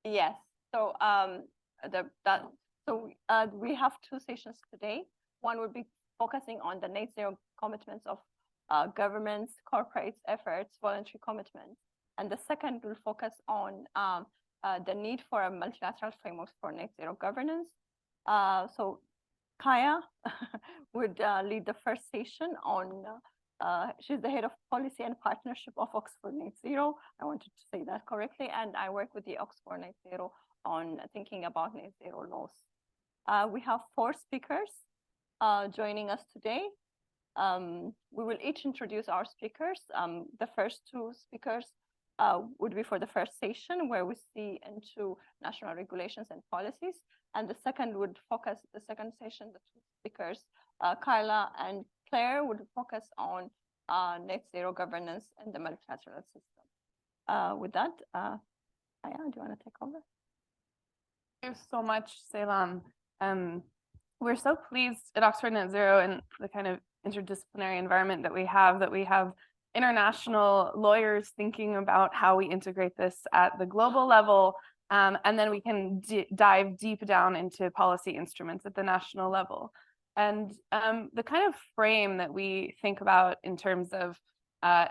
Yes. So we have two sessions today. One would be focusing on the net zero commitments of governments, corporates, efforts, voluntary commitments, and the second will focus on the need for a multilateral framework for net zero governance. So Kaya would lead the first session on. She's the head of policy and partnership of Oxford Net Zero. I wanted to say that correctly. And I work with the Oxford Net Zero on thinking about net zero laws. We have four speakers joining us today. We will each introduce our speakers. The first two speakers would be for the first session, where we see into national regulations and policies. And the second would focus, the second session, the two speakers, Carla and Claire, would focus on net zero governance and the multilateral system. With that, Aya, do you want to take over? Thank you so much, Selam. We're so pleased at Oxford Net Zero and the kind of interdisciplinary environment that we have international lawyers thinking about how we integrate this at the global level, and then we can dive deep down into policy instruments at the national level. And the kind of frame that we think about in terms of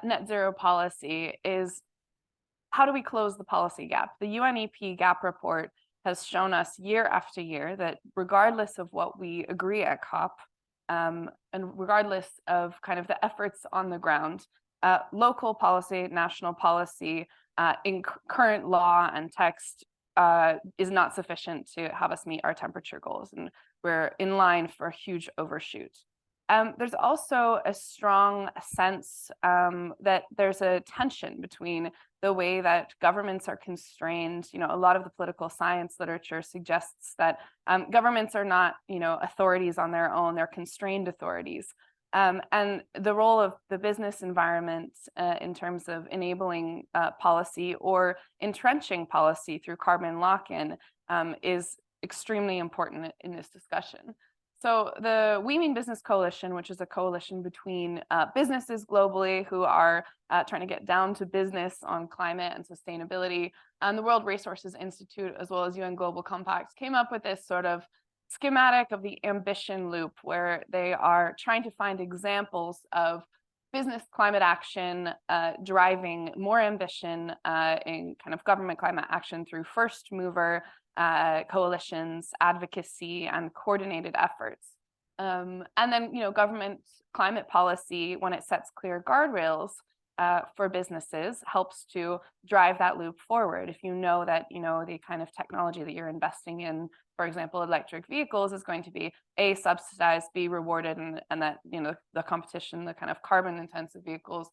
net zero policy is, how do we close the policy gap? The UNEP gap report has shown us year after year that regardless of what we agree at COP, and regardless of kind of the efforts on the ground, local policy, national policy, in current law and text is not sufficient to have us meet our temperature goals, and we're in line for a huge overshoot. There's also a strong sense that there's a tension between the way that governments are constrained. You know, a lot of the political science literature suggests that governments are not, authorities on their own, they're constrained authorities. And the role of the business environment in terms of enabling policy or entrenching policy through carbon lock-in is extremely important in this discussion. So the We Mean Business Coalition, which is a coalition between businesses globally who are trying to get down to business on climate and sustainability, and the World Resources Institute, as well as UN Global Compact, came up with this sort of schematic of the ambition loop, where they are trying to find examples of business climate action driving more ambition in kind of government climate action through first mover coalitions, advocacy, and coordinated efforts. And then, government climate policy, when it sets clear guardrails for businesses, helps to drive that loop forward. If you know that, the kind of technology that you're investing in, for example, electric vehicles, is going to be A, subsidized, B, rewarded, and that, the competition, the kind of carbon intensive vehicles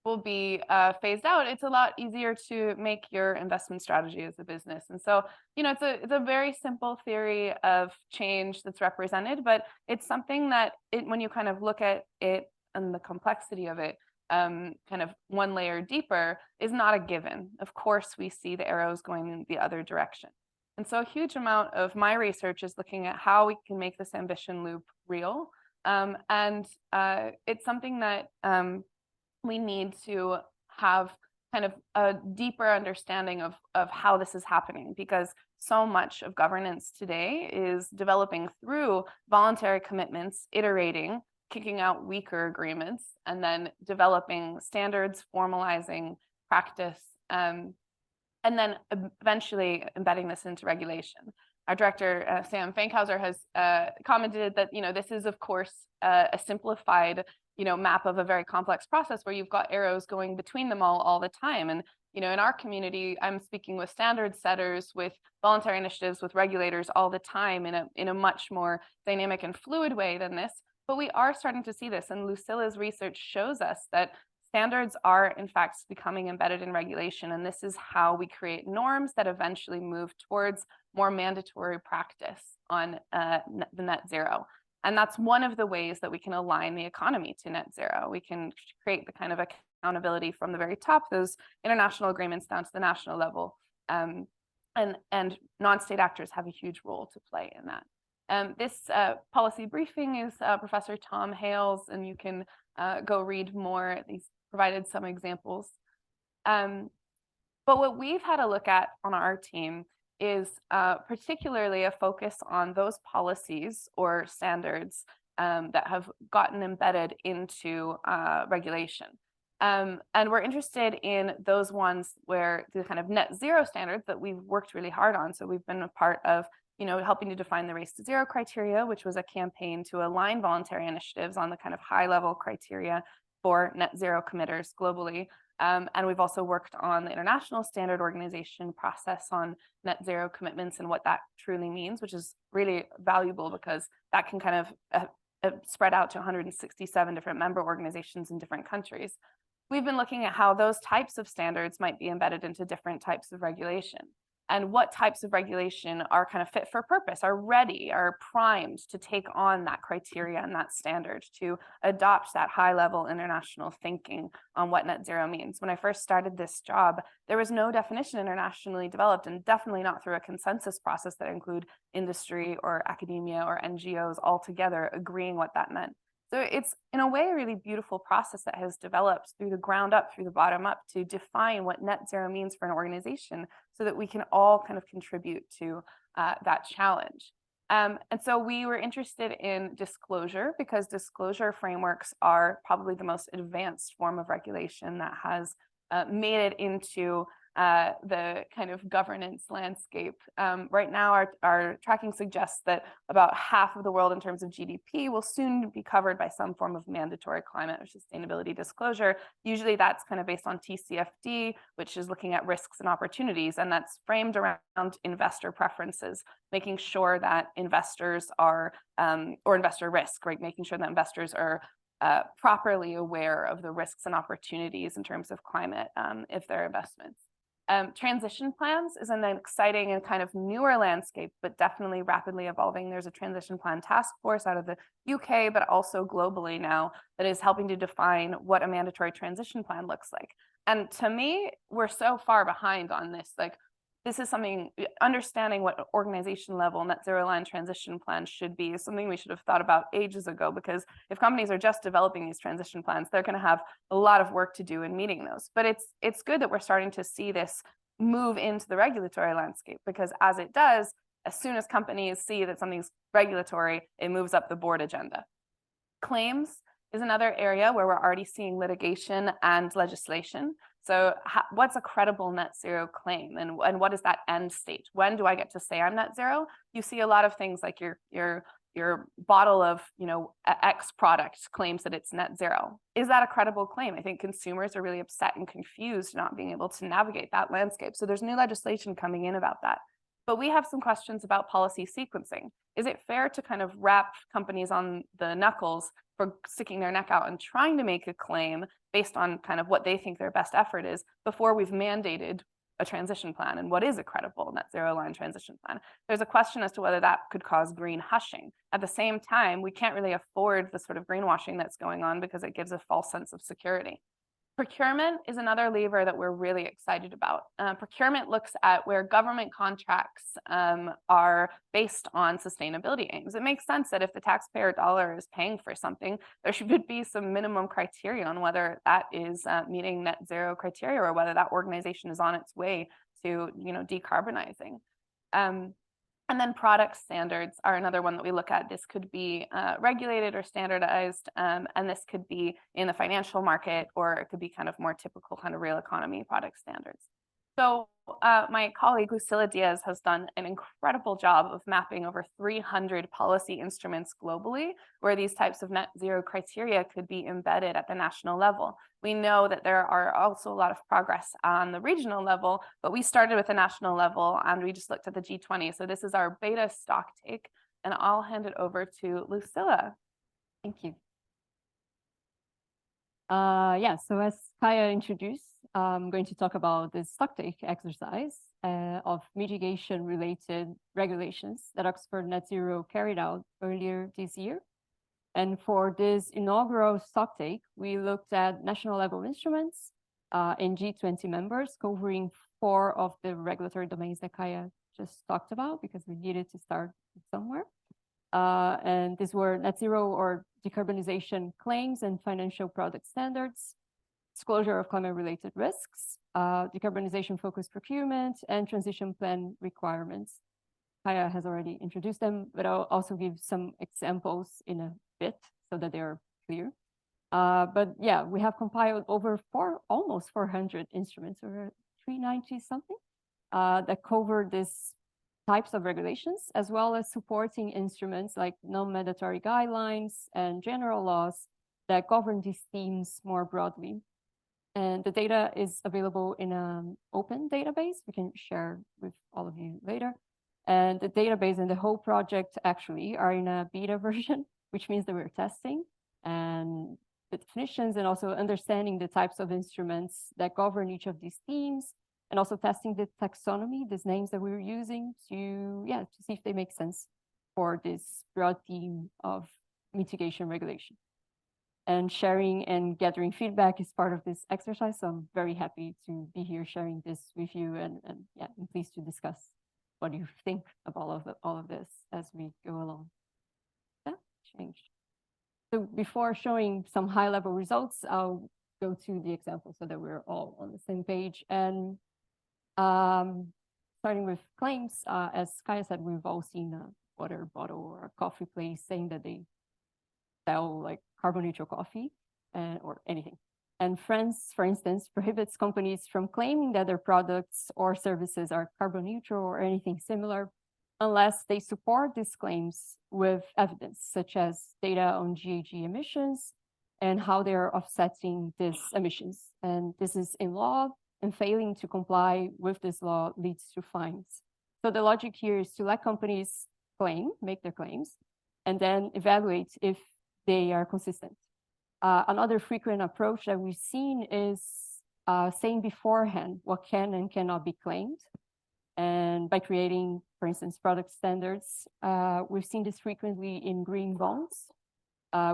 will be phased out, it's a lot easier to make your investment strategy as a business. And so, it's a very simple theory of change that's represented, but it's something that when you kind of look at it and the complexity of it, kind of one layer deeper, is not a given. Of course, we see the arrows going in the other direction. And so a huge amount of my research is looking at how we can make this ambition loop real. And it's something that we need to have kind of a deeper understanding of how this is happening, because so much of governance today is developing through voluntary commitments, iterating, kicking out weaker agreements, and then developing standards, formalizing practice, and then eventually embedding this into regulation. Our director, Sam Fankhauser, has commented that, this is, of course, a simplified map of a very complex process where you've got arrows going between them all the time. And, in our community, I'm speaking with standard setters, with voluntary initiatives, with regulators all the time in a much more dynamic and fluid way than this. But we are starting to see this, and Lucilla's research shows us that standards are, in fact, becoming embedded in regulation. And this is how we create norms that eventually move towards more mandatory practice on the net zero. And that's one of the ways that we can align the economy to net zero. We can create the kind of accountability from the very top, those international agreements, down to the national level. And non-state actors have a huge role to play in that. This policy briefing is Professor Tom Hales, and you can go read more. He's provided some examples. But what we've had a look at on our team is particularly a focus on those policies or standards that have gotten embedded into regulation. And we're interested in those ones where the kind of net zero standards that we've worked really hard on. So we've been a part of, helping to define the Race to Zero criteria, which was a campaign to align voluntary initiatives on the kind of high level criteria for net zero committers globally. And we've also worked on the international standard organization process on net zero commitments and what that truly means, which is really valuable because that can kind of spread out to 167 different member organizations in different countries. We've been looking at how those types of standards might be embedded into different types of regulation, and what types of regulation are kind of fit for purpose, are ready, are primed to take on that criteria and that standard, to adopt that high level international thinking on what net zero means. When I first started this job, there was no definition internationally developed, and definitely not through a consensus process that include industry or academia or NGOs all together agreeing what that meant. So it's, in a way, a really beautiful process that has developed through the ground up, through the bottom up, to define what net zero means for an organization so that we can all kind of contribute to that challenge. And so we were interested in disclosure because disclosure frameworks are probably the most advanced form of regulation that has made it into the kind of governance landscape. Right now, our tracking suggests that about half of the world in terms of GDP will soon be covered by some form of mandatory climate or sustainability disclosure. Usually that's kind of based on TCFD, which is looking at risks and opportunities, and that's framed around investor preferences, making sure that investors are, or investor risk, right? Making sure that investors are properly aware of the risks and opportunities in terms of climate if their investments. Transition plans is an exciting and kind of newer landscape, but definitely rapidly evolving. There's a transition plan task force out of the UK, but also globally now, that is helping to define what a mandatory transition plan looks like. And to me, we're so far behind on this. Like, this is something, understanding what organization level net zero aligned transition plans should be is something we should have thought about ages ago, because if companies are just developing these transition plans, they're going to have a lot of work to do in meeting those. But it's good that we're starting to see this move into the regulatory landscape, because as it does, as soon as companies see that something's regulatory, it moves up the board agenda. Claims is another area where we're already seeing litigation and legislation. So what's a credible net zero claim, and what is that end state? When do I get to say I'm net zero? You see a lot of things like your bottle of X product claims that it's net zero. Is that a credible claim? I think consumers are really upset and confused not being able to navigate that landscape. So there's new legislation coming in about that. But we have some questions about policy sequencing. Is it fair to kind of wrap companies on the knuckles for sticking their neck out and trying to make a claim based on kind of what they think their best effort is before we've mandated a transition plan? And what is a credible net zero aligned transition plan? There's a question as to whether that could cause green hushing. At the same time, we can't really afford the sort of greenwashing that's going on because it gives a false sense of security. Procurement is another lever that we're really excited about. Procurement looks at where government contracts are based on sustainability aims. It makes sense that if the taxpayer dollar is paying for something, there should be some minimum criteria on whether that is meeting net zero criteria, or whether that organization is on its way to decarbonizing. And then product standards are another one that we look at. This could be regulated or standardized, and this could be in the financial market, or it could be kind of more typical kind of real economy product standards. So my colleague Lucila Diaz has done an incredible job of mapping over 300 policy instruments globally where these types of net zero criteria could be embedded at the national level. We know that there are also a lot of progress on the regional level, but we started with the national level and we just looked at the G20. So this is our beta stock take, and I'll hand it over to Lucila. Thank you. Yeah, so as Kaya introduced, I'm going to talk about the stocktake exercise of mitigation-related regulations that Oxford Net Zero carried out earlier this year. And for this inaugural stocktake, we looked at national level instruments and G20 members, covering 4 of the regulatory domains that Kaya just talked about, because we needed to start somewhere. And these were net zero or decarbonization claims and financial product standards, disclosure of climate-related risks, decarbonization-focused procurement, and transition plan requirements. Kaya has already introduced them, but I'll also give some examples in a bit so that they're clear. But yeah, we have compiled over almost 400 instruments, or 390 something, that cover these types of regulations, as well as supporting instruments like non-mandatory guidelines and general laws that govern these themes more broadly. And the data is available in an open database we can share with all of you later. And the database and the whole project actually are in a beta version, which means that we're testing and the definitions and also understanding the types of instruments that govern each of these themes, and also testing the taxonomy, these names that we were using to see if they make sense for this broad theme of mitigation regulation. And sharing and gathering feedback is part of this exercise. So I'm very happy to be here sharing this with you, and I'm pleased to discuss what you think of all of this as we go along. Yeah, changed. So before showing some high-level results, I'll go to the example so that we're all on the same page. And starting with claims, as Kaya said, we've all seen a water bottle or a coffee place saying that they sell like carbon neutral coffee or anything. And France, for instance, prohibits companies from claiming that their products or services are carbon neutral or anything similar unless they support these claims with evidence, such as data on GHG emissions and how they are offsetting these emissions. And this is in law, and failing to comply with this law leads to fines. So the logic here is to let companies make their claims, and then evaluate if they are consistent. Another frequent approach that we've seen is saying beforehand what can and cannot be claimed. And by creating, for instance, product standards, we've seen this frequently in green bonds,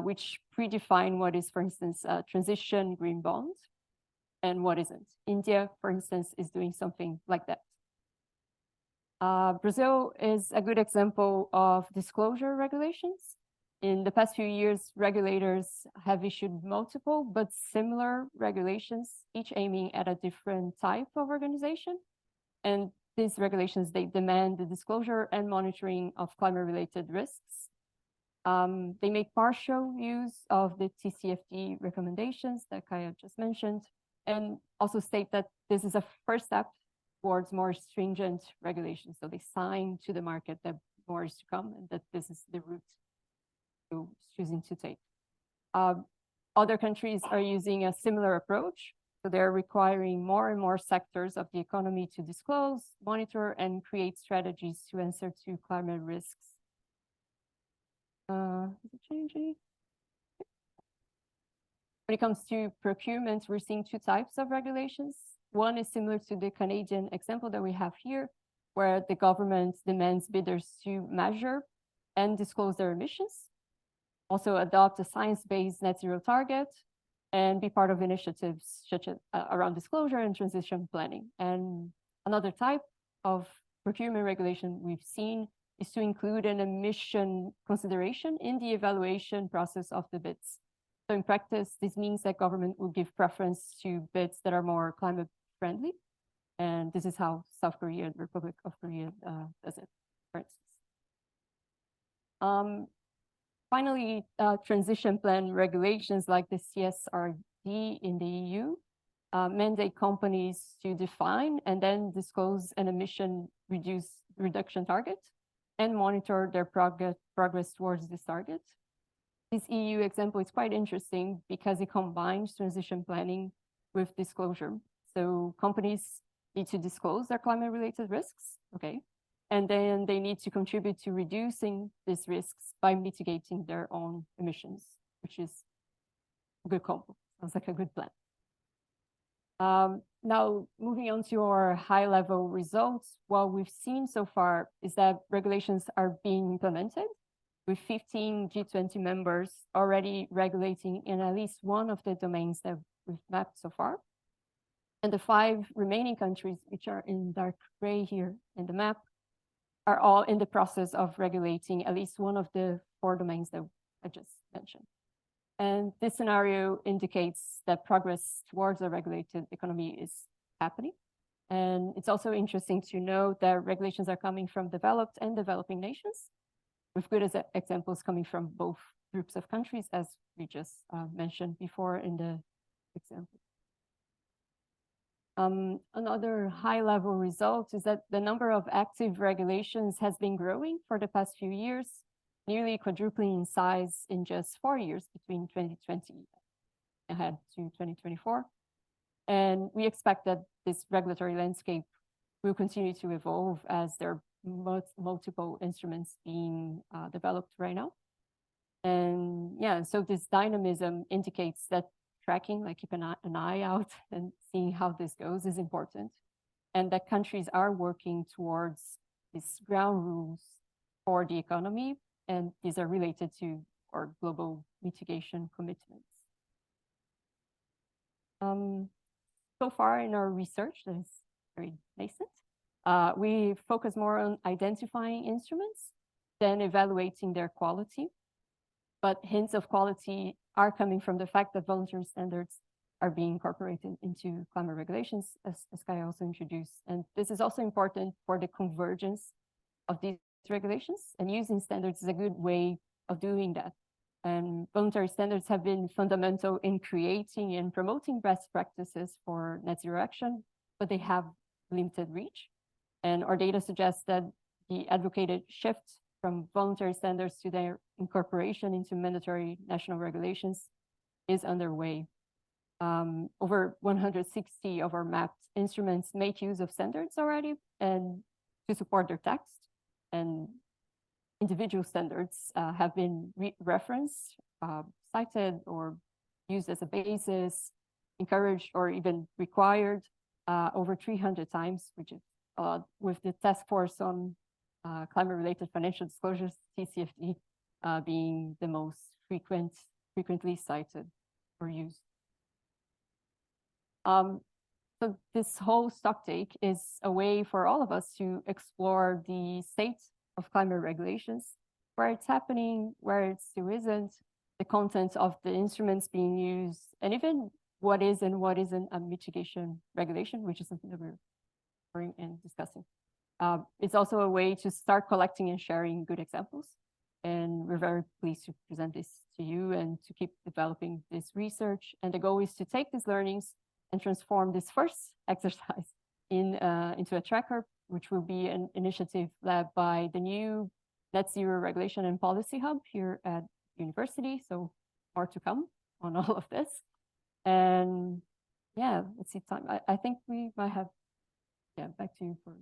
which predefine what is, for instance, a transition green bond and what isn't. India, for instance, is doing something like that. Brazil is a good example of disclosure regulations. In the past few years, regulators have issued multiple but similar regulations, each aiming at a different type of organization. And these regulations, they demand the disclosure and monitoring of climate-related risks. They make partial use of the TCFD recommendations that Kaya just mentioned, and also state that this is a first step towards more stringent regulations. So they sign to the market that more is to come, and that this is the route to choosing to take. Other countries are using a similar approach. So they're requiring more and more sectors of the economy to disclose, monitor, and create strategies to answer to climate risks. Is it changing? When it comes to procurement, we're seeing two types of regulations. One is similar to the Canadian example that we have here, where the government demands bidders to measure and disclose their emissions, also adopt a science-based net zero target, and be part of initiatives such as around disclosure and transition planning. And another type of procurement regulation we've seen is to include an emission consideration in the evaluation process of the bids. So in practice, this means that government will give preference to bids that are more climate friendly. And this is how South Korea, the Republic of Korea, does it, for instance. Finally, transition plan regulations like the CSRD in the EU mandate companies to define and then disclose an emission reduction target and monitor their progress towards this target. This EU example is quite interesting because it combines transition planning with disclosure. So companies need to disclose their climate-related risks, okay? And then they need to contribute to reducing these risks by mitigating their own emissions, which is a good combo. Sounds like a good plan. Now, moving on to our high-level results, what we've seen so far is that regulations are being implemented, with 15 G20 members already regulating in at least one of the domains that we've mapped so far. And the 5 remaining countries, which are in dark gray here in the map, are all in the process of regulating at least one of the 4 domains that I just mentioned. And this scenario indicates that progress towards a regulated economy is happening. And it's also interesting to note that regulations are coming from developed and developing nations, with good examples coming from both groups of countries, as we just mentioned before in the example. Another high-level result is that the number of active regulations has been growing for the past few years, nearly quadrupling in size in just 4 years between 2020 ahead to 2024. And we expect that this regulatory landscape will continue to evolve as there are multiple instruments being developed right now. And yeah, so this dynamism indicates that tracking, like keep an eye out and seeing how this goes is important. And that countries are working towards these ground rules for the economy, and these are related to our global mitigation commitments. So far in our research, that is very nascent, we focus more on identifying instruments than evaluating their quality. But hints of quality are coming from the fact that voluntary standards are being incorporated into climate regulations, as Kaya also introduced. And this is also important for the convergence of these regulations, and using standards is a good way of doing that. And voluntary standards have been fundamental in creating and promoting best practices for net zero action, but they have limited reach. And our data suggests that the advocated shift from voluntary standards to their incorporation into mandatory national regulations is underway. Over 160 of our mapped instruments make use of standards already and to support their text, and individual standards have been referenced, cited, or used as a basis, encouraged, or even required over 300 times, which is with the task force on climate-related financial disclosures, TCFD, being the most frequently cited or used. So this whole stocktake is a way for all of us to explore the state of climate regulations, where it's happening, where it still isn't, the content of the instruments being used, and even what is and what isn't a mitigation regulation, which is something that we're exploring and discussing. It's also a way to start collecting and sharing good examples. And we're very pleased to present this to you and to keep developing this research. And the goal is to take these learnings and transform this first exercise into a tracker, which will be an initiative led by the new Net Zero Regulation and Policy Hub here at university. So more to come on all of this. And yeah, let's see time. I think we might have, back to you for.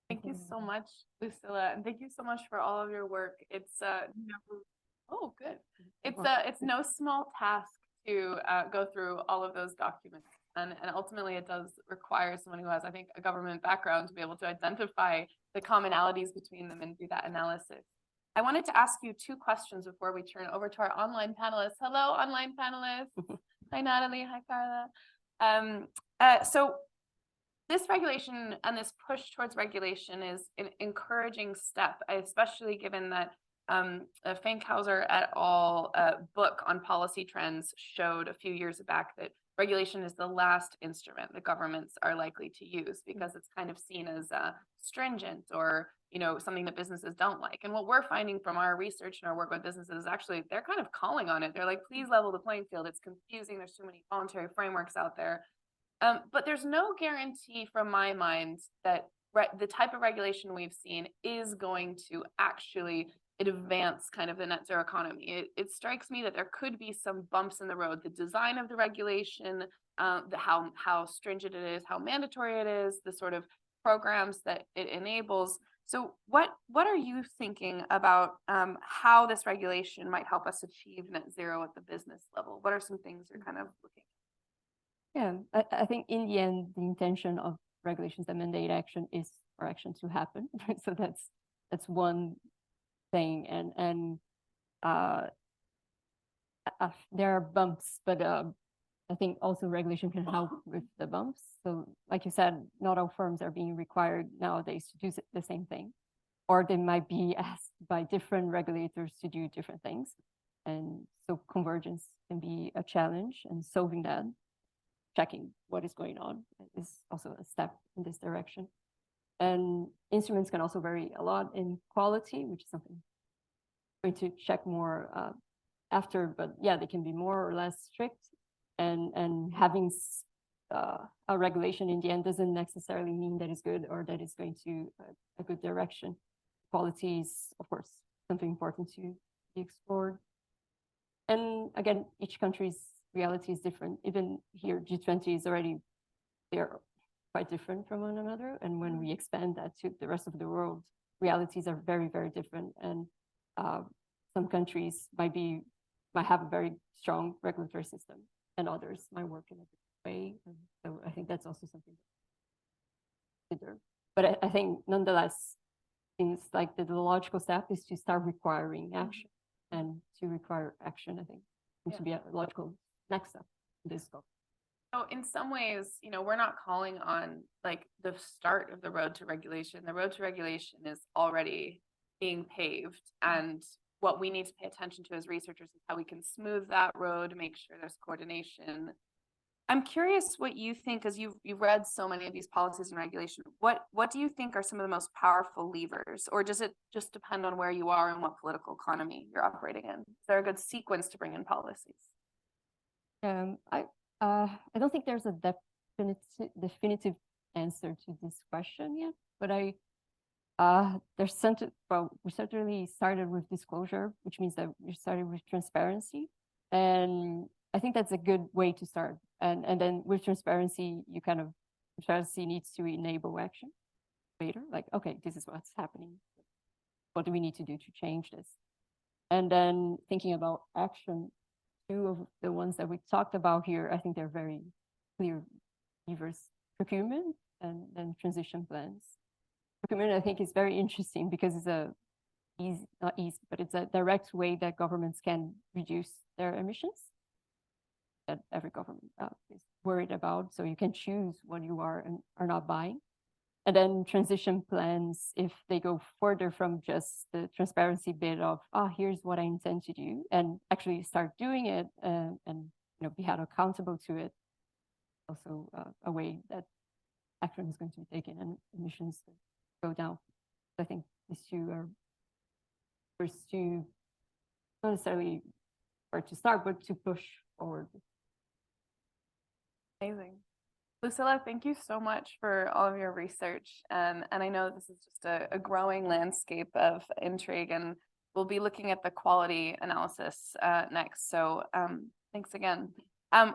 Thank you so much, Lucilla, and thank you so much for all of your work. It's oh, good. It's no small task to go through all of those documents, and ultimately it does require someone who has, I think, a government background to be able to identify the commonalities between them and do that analysis. I wanted to ask you two questions before we turn over to our online panelists. Hello, online panelists. Hi, Natalie. Hi, Carla. So this regulation and this push towards regulation is an encouraging step, especially given that Fankhauser et al. Book on policy trends showed a few years back that regulation is the last instrument that governments are likely to use because it's kind of seen as stringent or something that businesses don't like. And what we're finding from our research and our work with businesses is actually they're kind of calling on it. They're like, please level the playing field. It's confusing. There's too many voluntary frameworks out there. But there's no guarantee from my mind that the type of regulation we've seen is going to actually advance kind of the net zero economy. It strikes me that there could be some bumps in the road. The design of the regulation, how stringent it is, how mandatory it is, the sort of programs that it enables. So what are you thinking about how this regulation might help us achieve net zero at the business level? What are some things you're kind of looking at? Yeah, I think in the end, the intention of regulations that mandate action is for action to happen. So that's one thing. And there are bumps, but I think also regulation can help with the bumps. So like you said, not all firms are being required nowadays to do the same thing, or they might be asked by different regulators to do different things. And so convergence can be a challenge and solving that. checking what is going on is also a step in this direction. And instruments can also vary a lot in quality, which is something I'm going to check more after, but yeah, they can be more or less strict. And having a regulation in the end doesn't necessarily mean that it's good or that it's going to a good direction. Quality is, of course, something important to be explored. And again, each country's reality is different. Even here, G20 is already, they're quite different from one another. And when we expand that to the rest of the world, realities are very, very different. And some countries might have a very strong regulatory system, and others might work in a different way. And so I think that's also something to consider. But I think nonetheless, seems like the logical step is to start requiring action. And to require action, I think, seems to be a logical next step in this scope. So in some ways, we're not calling on like the start of the road to regulation. The road to regulation is already being paved. And what we need to pay attention to as researchers is how we can smooth that road, make sure there's coordination. I'm curious what you think, because you've read so many of these policies and regulation. What do you think are some of the most powerful levers, or does it just depend on where you are and what political economy you're operating in? Is there a good sequence to bring in policies? I don't think there's a definitive answer to this question yet, but we certainly started with disclosure, which means that we started with transparency, and I think that's a good way to start. And then with transparency, transparency needs to enable action later. Like, okay, this is what's happening. What do we need to do to change this? And then thinking about action, two of the ones that we talked about here, I think they're very clear levers: procurement and then transition plans. Procurement, I think, is very interesting because it's it's a direct way that governments can reduce their emissions that every government is worried about. So you can choose what you are and are not buying. And then transition plans, if they go further from just the transparency bit of, here's what I intend to do, and actually start doing it and be held accountable to it. Also a way that action is going to be taken and emissions go down. So I think these two are first to not necessarily where to start, but to push forward. Amazing. Lucilla, thank you so much for all of your research. And I know this is just a growing landscape of intrigue, and we'll be looking at the quality analysis next. So thanks again.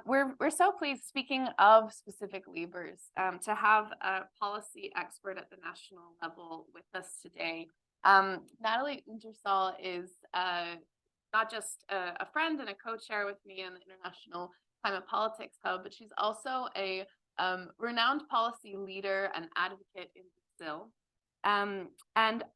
We're so pleased, speaking of specific levers, to have a policy expert at the national level with us today. Nathalie Untersal is not just a friend and a co-chair with me in the International Climate Politics Hub, but she's also a renowned policy leader and advocate in Brazil. And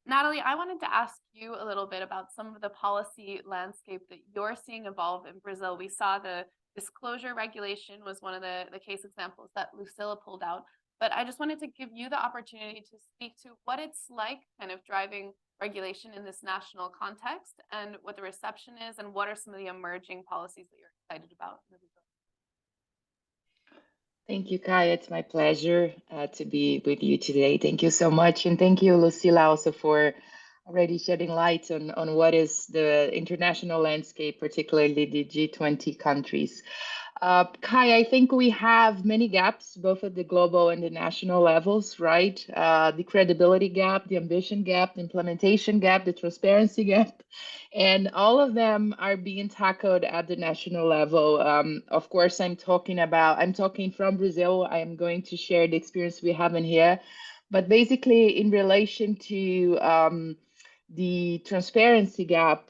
Nathalie, I wanted to ask you a little bit about some of the policy landscape that you're seeing evolve in Brazil. We saw the disclosure regulation was one of the case examples that Lucilla pulled out, but I just wanted to give you the opportunity to speak to what it's like kind of driving regulation in this national context, and what the reception is, and what are some of the emerging policies that you're excited about in Brazil. Thank you, Kai. It's my pleasure to be with you today. Thank you so much. And thank you, Lucilla, also for already shedding light on what is the international landscape, particularly the G20 countries. Kai, I think we have many gaps, both at the global and the national levels, right? The credibility gap, the ambition gap, the implementation gap, the transparency gap, and all of them are being tackled at the national level. Of course, I'm talking from Brazil. I am going to share the experience we have in here, but basically in relation to the transparency gap,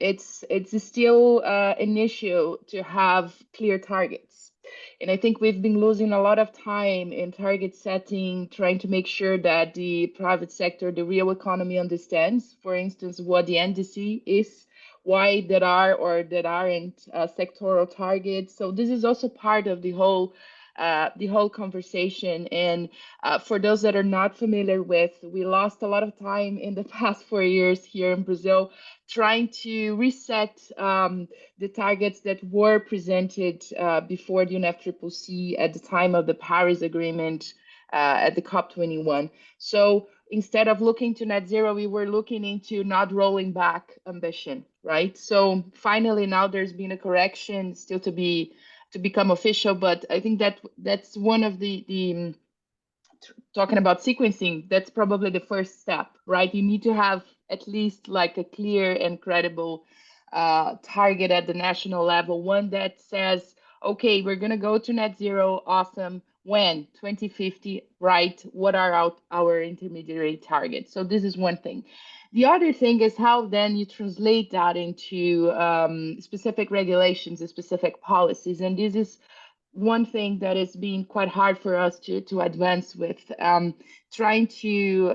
it's still an issue to have clear targets. And I think we've been losing a lot of time in target setting, trying to make sure that the private sector, the real economy understands, for instance, what the NDC is, why there are or there aren't sectoral targets. So this is also part of the whole the whole conversation. And for those that are not familiar with, we lost a lot of time in the past 4 years here in Brazil trying to reset the targets that were presented before the UNFCCC at the time of the Paris Agreement at the COP21. So instead of looking to net zero, we were looking into not rolling back ambition, right? So finally, now there's been a correction, still to become official, but I think that's one of the talking about sequencing, that's probably the first step, right? You need to have at least like a clear and credible target at the national level, one that says, okay, we're going to go to net zero, awesome. When? 2050, right? What are our intermediary targets? So this is one thing. The other thing is how then you translate that into specific regulations and specific policies. And this is one thing that has been quite hard for us to advance with. Trying to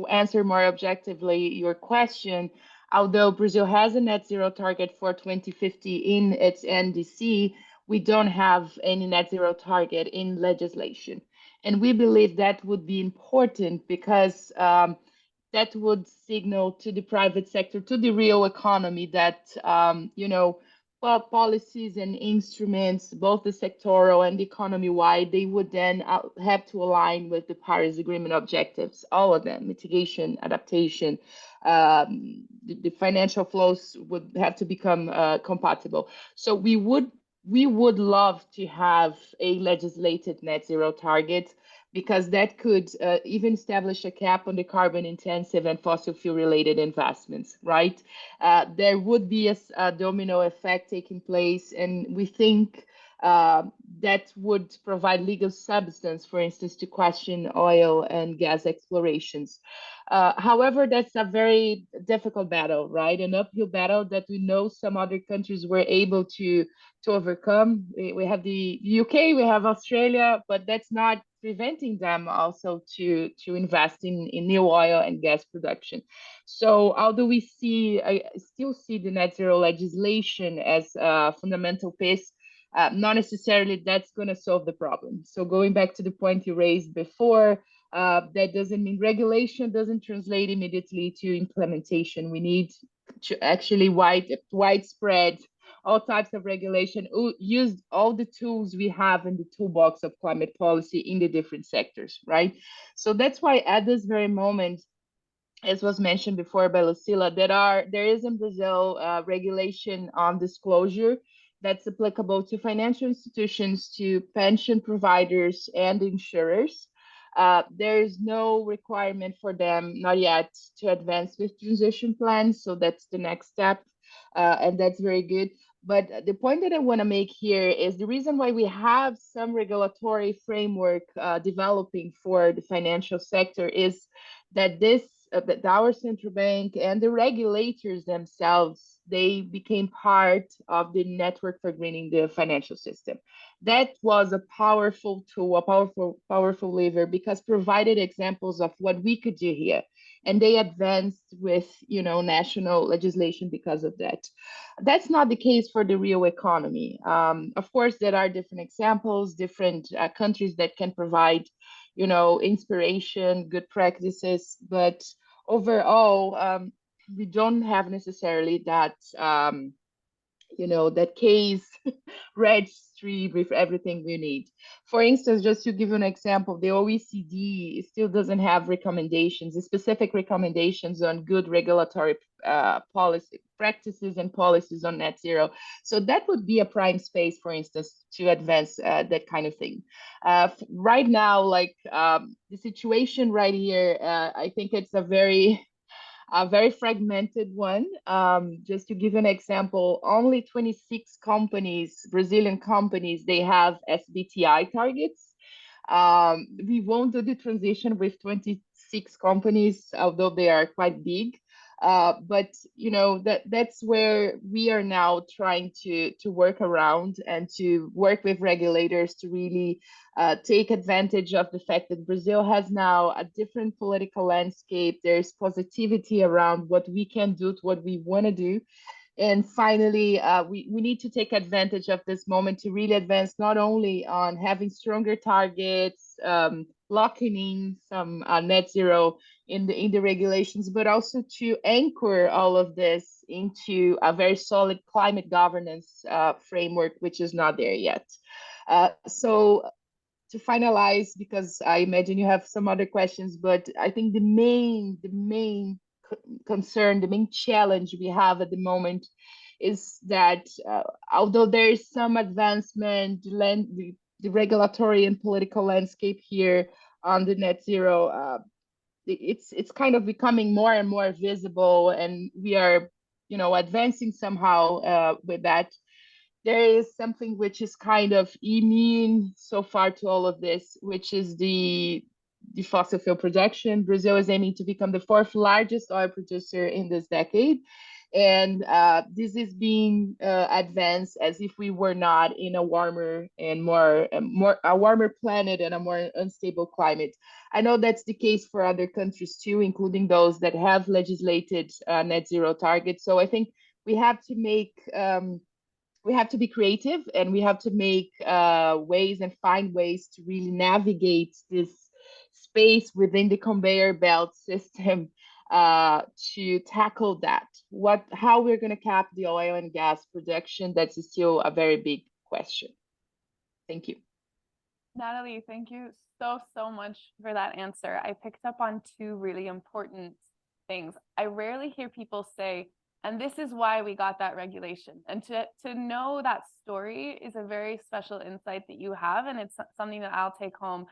answer more objectively your question, although Brazil has a net zero target for 2050 in its NDC, we don't have any net zero target in legislation. And we believe that would be important because that would signal to the private sector, to the real economy that, well, policies and instruments, both the sectoral and the economy-wide, they would then have to align with the Paris Agreement objectives, all of them, mitigation, adaptation, the financial flows would have to become compatible. So we would love to have a legislated net zero target, because that could even establish a cap on the carbon intensive and fossil fuel related investments, right? There would be a domino effect taking place, and we think that would provide legal substance, for instance, to question oil and gas explorations. However, that's a very difficult battle, right? An uphill battle that we know some other countries were able to overcome. We have the UK, we have Australia, but that's not preventing them also to invest in new oil and gas production. So although we still see the net zero legislation as a fundamental piece, not necessarily that's going to solve the problem. So going back to the point you raised before, that doesn't mean regulation doesn't translate immediately to implementation. We need to actually widespread all types of regulation, use all the tools we have in the toolbox of climate policy in the different sectors, right? So that's why at this very moment, as was mentioned before by Lucila, there is in Brazil regulation on disclosure that's applicable to financial institutions, to pension providers and insurers. There is no requirement for them, not yet, to advance with transition plans. So that's the next step, and that's very good. But the point that I want to make here is the reason why we have some regulatory framework developing for the financial sector is that that our central bank and the regulators themselves, they became part of the network for greening the financial system. That was a powerful tool, a powerful lever, because provided examples of what we could do here. And they advanced with, national legislation because of that. That's not the case for the real economy. Of course, there are different examples, different countries that can provide, inspiration, good practices, but overall, we don't have necessarily that, that case registry with everything we need. For instance, just to give you an example, the OECD still doesn't have recommendations, specific recommendations on good regulatory policy practices and policies on net zero. So that would be a prime space, for instance, to advance that kind of thing. Right now, the situation right here, I think it's a very fragmented one. Just to give an example, only 26 companies, Brazilian companies, they have SBTI targets. We won't do the transition with 26 companies, although they are quite big. But that's where we are now trying to work around and to work with regulators to really take advantage of the fact that Brazil has now a different political landscape. There's positivity around what we can do, to what we want to do. And finally, we need to take advantage of this moment to really advance not only on having stronger targets, locking in some net zero in the regulations, but also to anchor all of this into a very solid climate governance framework, which is not there yet. So to finalize, because I imagine you have some other questions, but I think the main concern, the main challenge we have at the moment is that although there is some advancement, the regulatory and political landscape here on the net zero, it's kind of becoming more and more visible, and we are, advancing somehow with that. There is something which is kind of immune so far to all of this, which is the fossil fuel production. Brazil is aiming to become the fourth largest oil producer in this decade. And this is being advanced as if we were not in a warmer and a warmer planet and a more unstable climate. I know that's the case for other countries too, including those that have legislated net zero targets. So I think we have to be creative, and we have to make ways and find ways to really navigate this space within the conveyor belt system to tackle that. How we're going to cap the oil and gas production, that's still a very big question. Thank you. Natalie, thank you so much for that answer. I picked up on two really important things. I rarely hear people say, and this is why we got that regulation. And to know that story is a very special insight that you have, and it's something that I'll take home.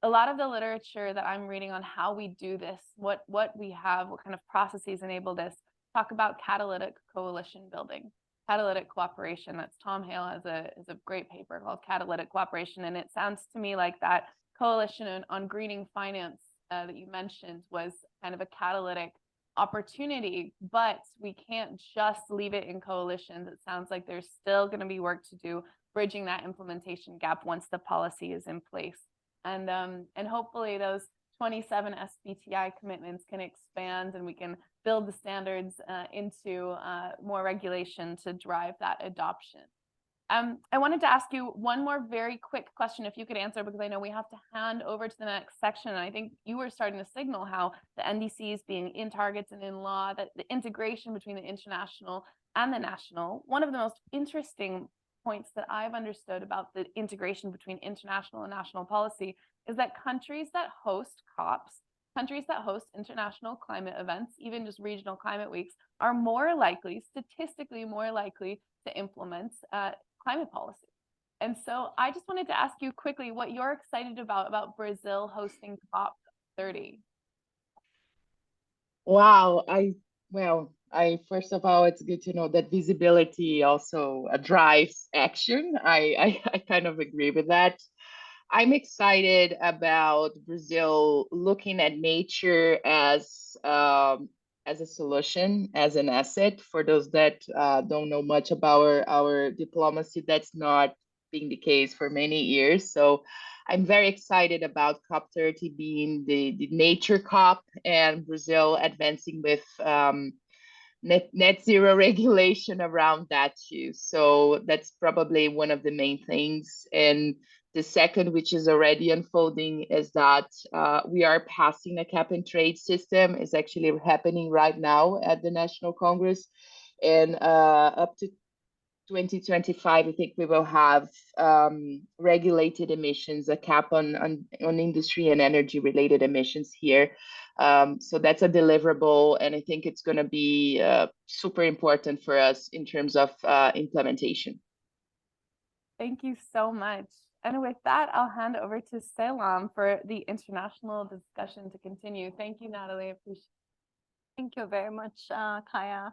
A lot of the literature that I'm reading on how we do this, what we have, what kind of processes enable this, talk about catalytic coalition building, catalytic cooperation. That's Tom Hale has a great paper called Catalytic Cooperation. And it sounds to me like that coalition on greening finance that you mentioned was kind of a catalytic opportunity, but we can't just leave it in coalitions. It sounds like there's still going to be work to do bridging that implementation gap once the policy is in place. And hopefully those 27 SBTI commitments can expand, and we can build the standards into more regulation to drive that adoption. I wanted to ask you one more very quick question, if you could answer, because I know we have to hand over to the next section. And I think you were starting to signal how the NDCs being in targets and in law, that the integration between the international and the national, one of the most interesting points that I've understood about the integration between international and national policy is that countries that host COPs, countries that host international climate events, even just regional climate weeks, are more likely, statistically more likely, to implement climate policy. And so I just wanted to ask you quickly what you're excited about Brazil hosting COP30. Wow, first of all, it's good to know that visibility also drives action. I kind of agree with that. I'm excited about Brazil looking at nature as a solution, as an asset. For those that don't know much about our diplomacy, that's not been the case for many years. So I'm very excited about COP30 being the nature COP, and Brazil advancing with net zero regulation around that too. So that's probably one of the main things. And the second, which is already unfolding, is that we are passing a cap and trade system. It's actually happening right now at the National Congress. And up to 2025, I think we will have regulated emissions, a cap on industry and energy related emissions here. So that's a deliverable, and I think it's going to be super important for us in terms of implementation. Thank you so much. And with that, I'll hand over to Selam for the international discussion to continue. Thank you, Natalie. Appreciate it. Thank you very much, Kaya,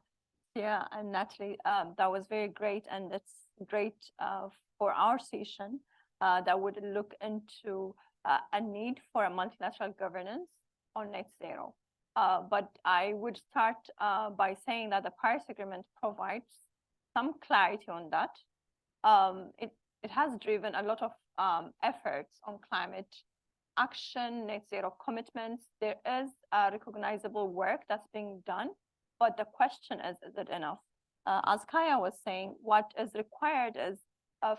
Sia, and Natalie. That was very great, and it's great for our session that would look into a need for a multilateral governance on net zero. But I would start by saying that the Paris Agreement provides some clarity on that. It has driven a lot of efforts on climate action, net zero commitments. There is recognizable work that's being done, but the question is it enough? as Kaya was saying, what is required is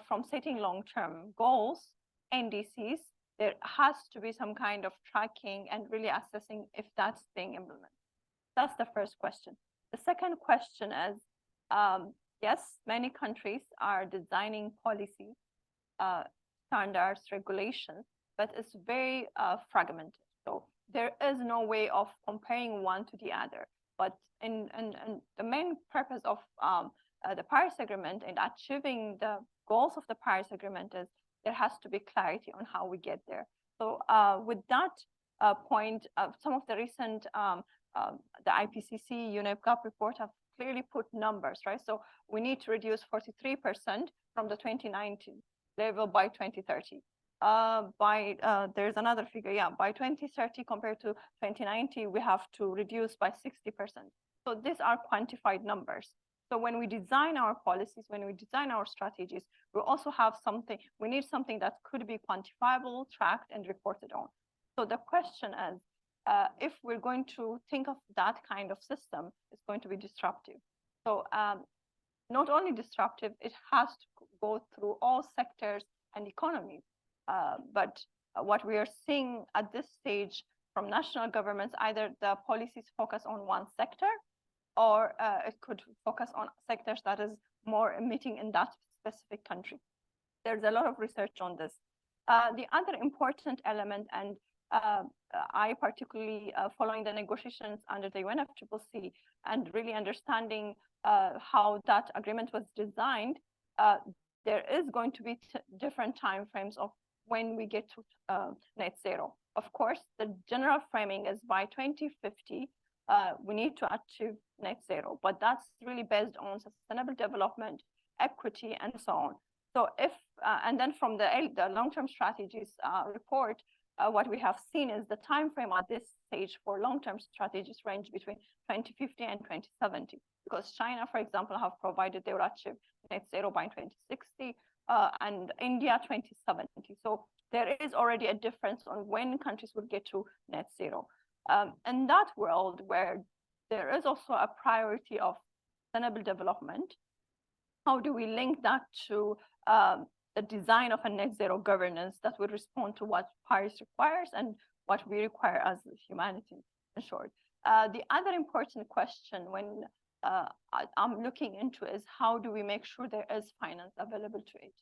from setting long-term goals, NDCs, there has to be some kind of tracking and really assessing if that's being implemented. That's the first question. The second question is, yes, many countries are designing policies, standards, regulations, but it's very fragmented. So there is no way of comparing one to the other. But in the main purpose of the Paris Agreement and achieving the goals of the Paris Agreement is there has to be clarity on how we get there. So with that point, some of the recent the IPCC UNEP-GAP report have clearly put numbers, right? So we need to reduce 43% from the 2019 level by 2030. There's another figure, yeah, by 2030 compared to 2019, we have to reduce by 60%. So these are quantified numbers. So when we design our policies, when we design our strategies, we also have something, we need something that could be quantifiable, tracked, and reported on. So the question is, if we're going to think of that kind of system, it's going to be disruptive. So not only disruptive, it has to go through all sectors and economies. But what we are seeing at this stage from national governments, either the policies focus on one sector, or it could focus on sectors that is more emitting in that specific country. There's a lot of research on this. The other important element, and I particularly following the negotiations under the UNFCCC and really understanding how that agreement was designed, there is going to be different timeframes of when we get to net zero. Of course, the general framing is by 2050, we need to achieve net zero, but that's really based on sustainable development, equity, and so on. So if, and then from the long-term strategies report, what we have seen is the time frame at this stage for long-term strategies range between 2050 and 2070, because China, for example, have provided they will achieve net zero by 2060, and India 2070. So there is already a difference on when countries will get to net zero. In that world where there is also a priority of sustainable development, how do we link that to the design of a net zero governance that will respond to what Paris requires and what we require as humanity, in short? The other important question when I'm looking into is how do we make sure there is finance available to it?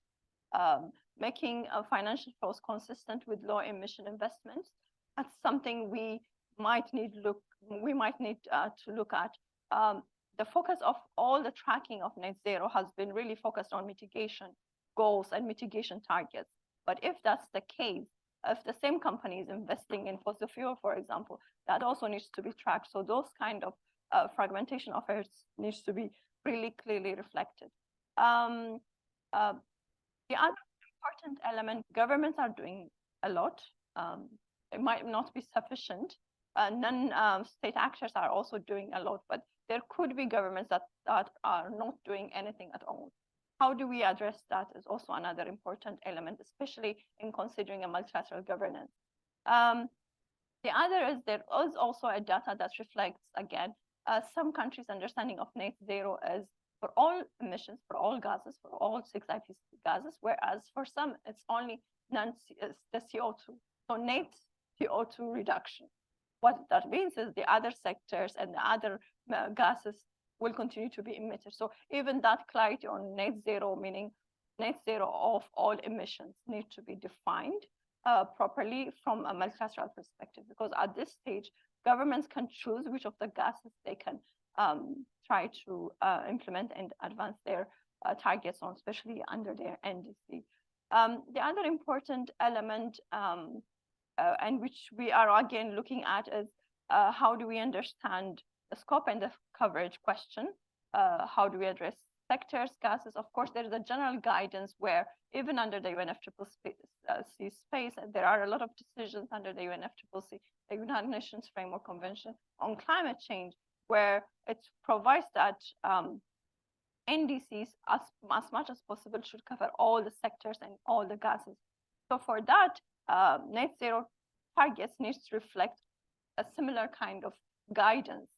Making financial flows consistent with low emission investments, that's something we might need to look at. The focus of all the tracking of net zero has been really focused on mitigation goals and mitigation targets. But if that's the case, if the same company is investing in fossil fuel, for example, that also needs to be tracked. So those kind of fragmentation of efforts needs to be really clearly reflected. The other important element, governments are doing a lot. It might not be sufficient. Non-state actors are also doing a lot, but there could be governments that are not doing anything at all. How do we address that is also another important element, especially in considering a multilateral governance. The other is there is also a data that reflects, again, some countries' understanding of net zero is for all emissions, for all gases, for all 6 IPCC gases, whereas for some, it's only the CO2. So net CO2 reduction. What that means is the other sectors and the other gases will continue to be emitted. So even that clarity on net zero, meaning net zero of all emissions, need to be defined properly from a multilateral perspective, because at this stage, governments can choose which of the gases they can try to implement and advance their targets on, especially under their NDC. The other important element and which we are again looking at is how do we understand the scope and the coverage question? How do we address sectors, gases? Of course, there is a general guidance where even under the UNFCCC space, there are a lot of decisions under the UNFCCC, the United Nations Framework Convention on Climate Change, where it provides that NDCs, as much as possible, should cover all the sectors and all the gases. So for that, net zero targets needs to reflect a similar kind of guidance.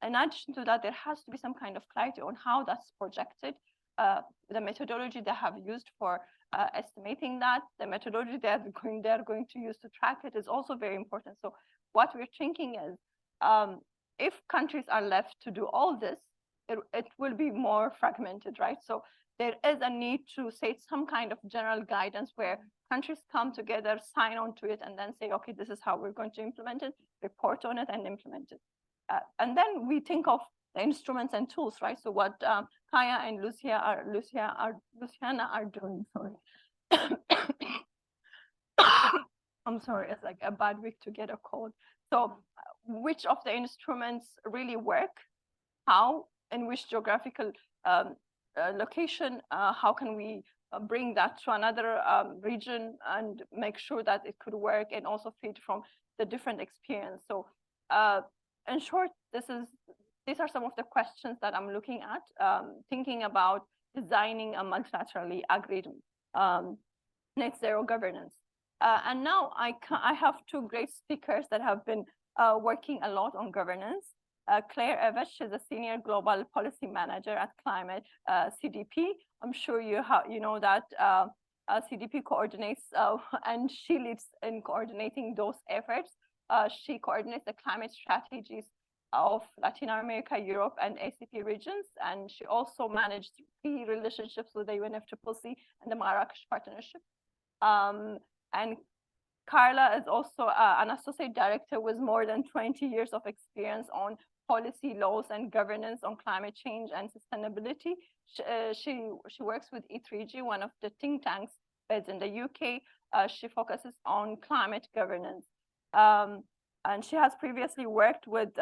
in addition to that, there has to be some kind of clarity on how that's projected, the methodology they have used for estimating that, the methodology they're going to use to track it is also very important. So what we're thinking is, if countries are left to do all this, it will be more fragmented, right? So there is a need to set some kind of general guidance where countries come together, sign on to it, and then say, okay, this is how we're going to implement it, report on it, and implement it. And then we think of the instruments and tools, right? So what Kaya and Luciana are doing, sorry. I'm sorry, it's like a bad week to get a cold. So which of the instruments really work? How, in which geographical location, how can we bring that to another region and make sure that it could work and also feed from the different experience. So in short, these are some of the questions that I'm looking at, thinking about designing a multilaterally agreed net zero governance. And now I have two great speakers that have been working a lot on governance. Claire Evans, she's a senior global policy manager at Climate CDP. I'm sure you know that CDP coordinates and she leads in coordinating those efforts. She coordinates the climate strategies of Latin America, Europe, and ACP regions, and she also managed key relationships with the UNFCCC and the Marrakesh Partnership. And Carla is also an associate director with more than 20 years of experience on policy, laws, and governance on climate change and sustainability. She works with E3G, one of the think tanks based in the UK. She focuses on climate governance. And she has previously worked with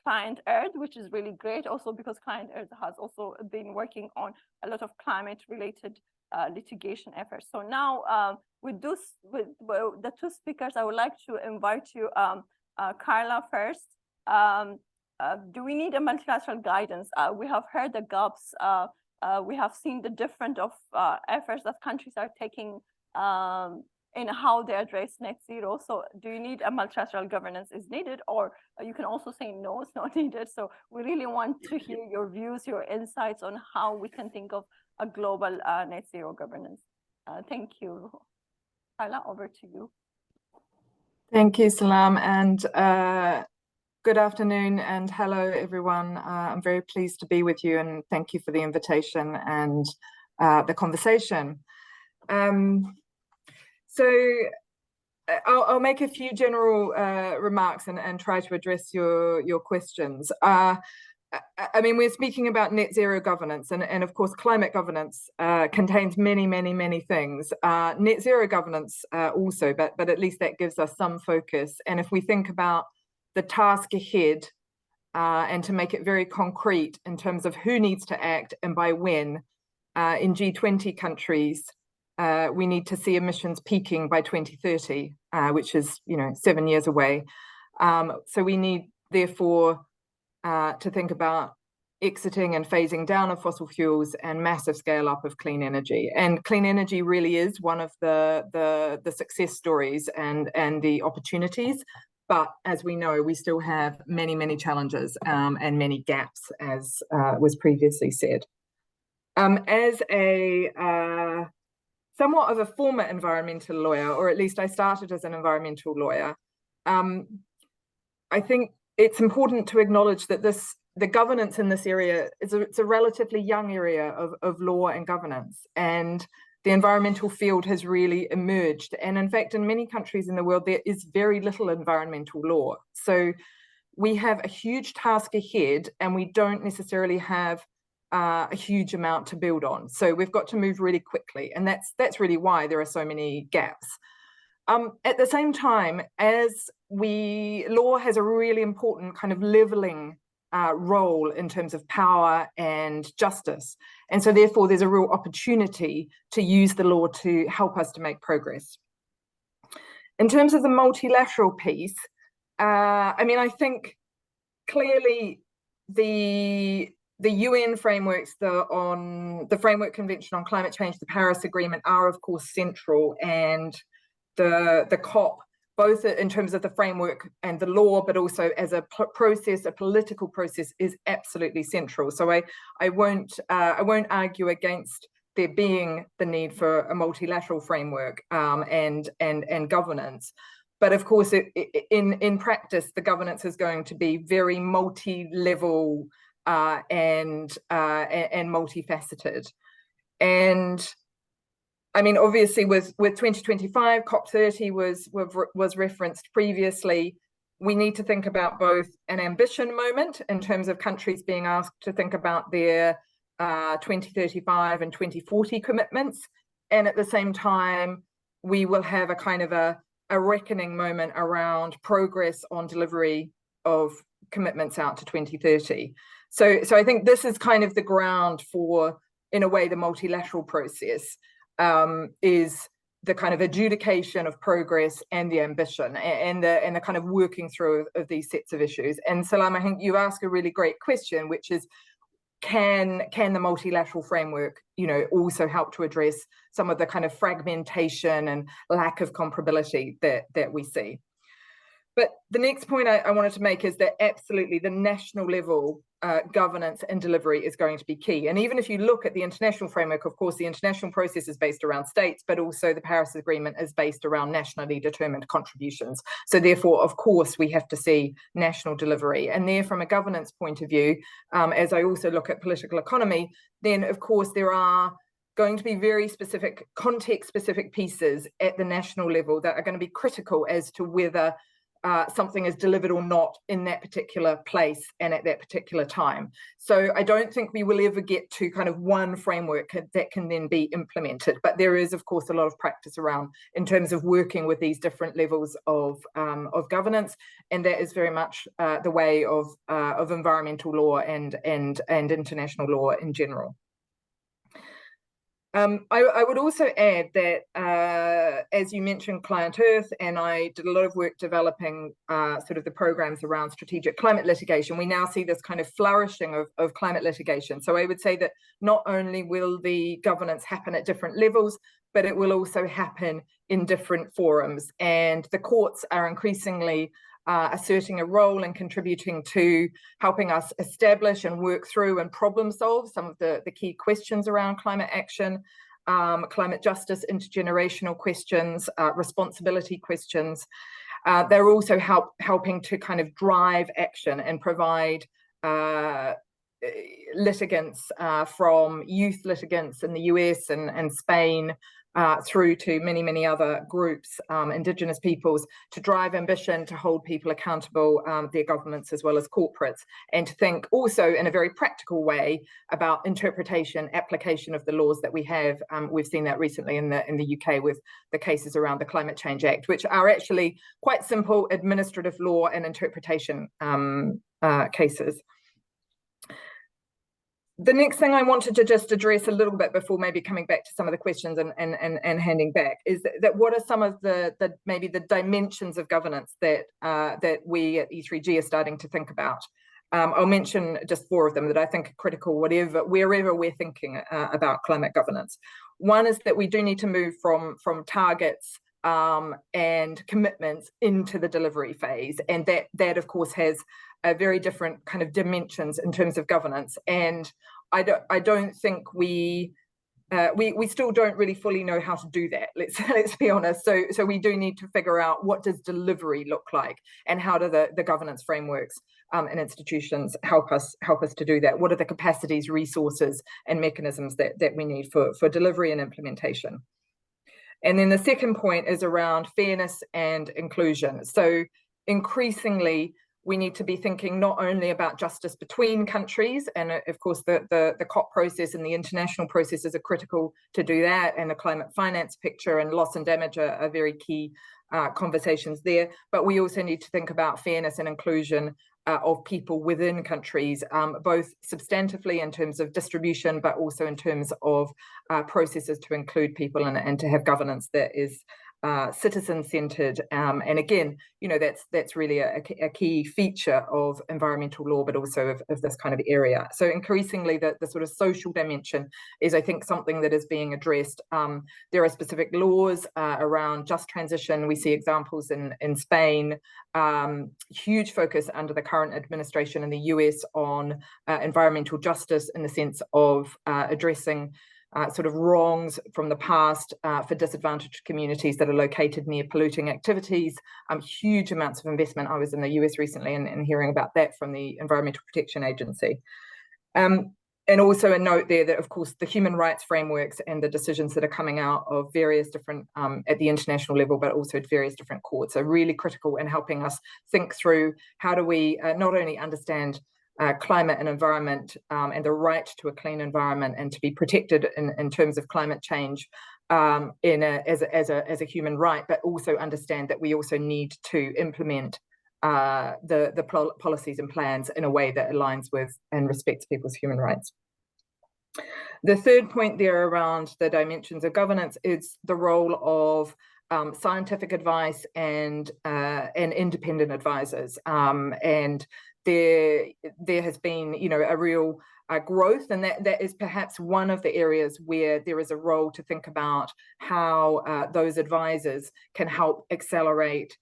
Client Earth, which is really great also because Client Earth has also been working on a lot of climate-related litigation efforts. So now with the two speakers, I would like to invite you, Carla first. Do we need a multilateral guidance? We have heard the gaps. We have seen the different efforts that countries are taking in how they address net zero. So do you need a multilateral governance is needed, or you can also say no, it's not needed. So we really want to hear your views, your insights on how we can think of a global net zero governance. Thank you. Carla, over to you. Thank you, Selam, and good afternoon and hello, everyone. I'm very pleased to be with you, and thank you for the invitation and the conversation. So I'll make a few general remarks and try to address your questions. I mean, we're speaking about net zero governance, and of course, climate governance contains many things. Net zero governance also, but at least that gives us some focus. And if we think about the task ahead, and to make it very concrete in terms of who needs to act and by when, in G20 countries, we need to see emissions peaking by 2030, which is 7 years away. So we need, therefore, to think about exiting and phasing down of fossil fuels and massive scale up of clean energy. And clean energy really is one of the success stories and the opportunities. But as we know, we still have many challenges and many gaps, as was previously said. As a somewhat of a former environmental lawyer, or at least I started as an environmental lawyer, I think it's important to acknowledge that the governance in this area it's a relatively young area of law and governance, and the environmental field has really emerged. And in fact, in many countries in the world, there is very little environmental law. So we have a huge task ahead, and we don't necessarily have a huge amount to build on. So we've got to move really quickly, and that's really why there are so many gaps. At the same time, law has a really important kind of leveling role in terms of power and justice. And so therefore there's a real opportunity to use the law to help us to make progress. In terms of the multilateral piece, I mean, I think clearly the UN frameworks, the Framework Convention on Climate Change, the Paris Agreement are of course central, and the COP both in terms of the framework and the law, but also as a process, a political process, is absolutely central. So I won't argue against there being the need for a multilateral framework and governance. But of course, in practice, the governance is going to be very multi-level and multifaceted. And I mean, obviously, with 2025, COP30 was referenced previously. We need to think about both an ambition moment in terms of countries being asked to think about their 2035 and 2040 commitments, and at the same time, we will have a kind of a reckoning moment around progress on delivery of commitments out to 2030. So I think this is kind of the ground for, in a way, the multilateral process. Is the kind of adjudication of progress and the ambition and the kind of working through of these sets of issues. And Selam, I think you ask a really great question, which is, can the multilateral framework, also help to address some of the kind of fragmentation and lack of comparability that we see? But the next point I wanted to make is that absolutely the national level governance and delivery is going to be key. And even if you look at the international framework, of course, the international process is based around states, but also the Paris Agreement is based around nationally determined contributions. So therefore, of course, we have to see national delivery. And there, from a governance point of view, as I also look at political economy, then of course there are going to be very specific, context-specific pieces at the national level that are going to be critical as to whether something is delivered or not in that particular place and at that particular time. So I don't think we will ever get to kind of one framework that can then be implemented. But there is, of course, a lot of practice around in terms of working with these different levels of governance, and that is very much the way of environmental law and international law in general. I would also add that, as you mentioned, Client Earth, and I did a lot of work developing sort of the programs around strategic climate litigation. We now see this kind of flourishing of climate litigation. So I would say that not only will the governance happen at different levels, but it will also happen in different forums. And the courts are increasingly asserting a role and contributing to helping us establish and work through and problem solve some of the key questions around climate action, climate justice, intergenerational questions, responsibility questions. They're also helping to kind of drive action and provide litigants from youth litigants in the US and Spain through to many other groups, Indigenous peoples, to drive ambition, to hold people accountable, their governments as well as corporates, and to think also in a very practical way about interpretation, application of the laws that we have. We've seen that recently in the UK with the cases around the Climate Change Act, which are actually quite simple administrative law and interpretation cases. The next thing I wanted to just address a little bit before maybe coming back to some of the questions and handing back is that what are some of the maybe the dimensions of governance that we at E3G are starting to think about. I'll mention just 4 of them that I think are critical wherever we're thinking about climate governance. One is that we do need to move from targets and commitments into the delivery phase, and that of course has a very different kind of dimensions in terms of governance. And I don't think we still don't really fully know how to do that. Let's be honest. So we do need to figure out what does delivery look like, and how do the governance frameworks and institutions help us to do that. What are the capacities, resources, and mechanisms that we need for delivery and implementation? And then the second point is around fairness and inclusion. So increasingly, we need to be thinking not only about justice between countries, and of course the COP process and the international processes are critical to do that, and the climate finance picture and loss and damage are very key conversations there, but we also need to think about fairness and inclusion of people within countries, both substantively in terms of distribution, but also in terms of processes to include people and to have governance that is citizen-centered, and again, you know, that's really a key feature of environmental law, but also of this kind of area. So increasingly, the sort of social dimension is, I think, something that is being addressed. There are specific laws around just transition. We see examples in Spain, huge focus under the current administration in the US on environmental justice in the sense of addressing sort of wrongs from the past for disadvantaged communities that are located near polluting activities, huge amounts of investment. I was in the US recently and hearing about that from the Environmental Protection Agency. And also a note there that, of course, the human rights frameworks and the decisions that are coming out of various different, at the international level, but also at various different courts, are really critical in helping us think through how do we not only understand climate and environment and the right to a clean environment and to be protected in terms of climate change as a human right, but also understand that we also need to implement the policies and plans in a way that aligns with and respects people's human rights. The third point there around the dimensions of governance is the role of scientific advice and independent advisors. And there has been, you know, a real growth, and that is perhaps one of the areas where there is a role to think about how those advisors can help accelerate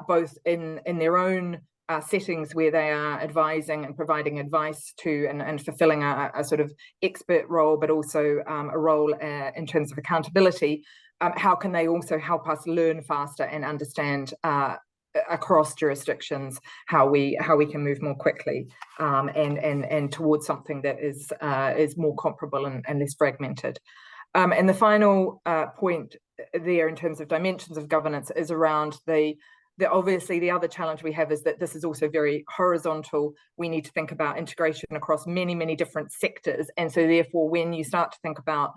both in their own settings where they are advising and providing advice to and fulfilling a sort of expert role, but also a role in terms of accountability. How can they also help us learn faster and understand across jurisdictions how we can move more quickly and towards something that is more comparable and less fragmented. And the final point there in terms of dimensions of governance is around obviously the other challenge we have is that this is also very horizontal. We need to think about integration across many, many different sectors. And so therefore, when you start to think about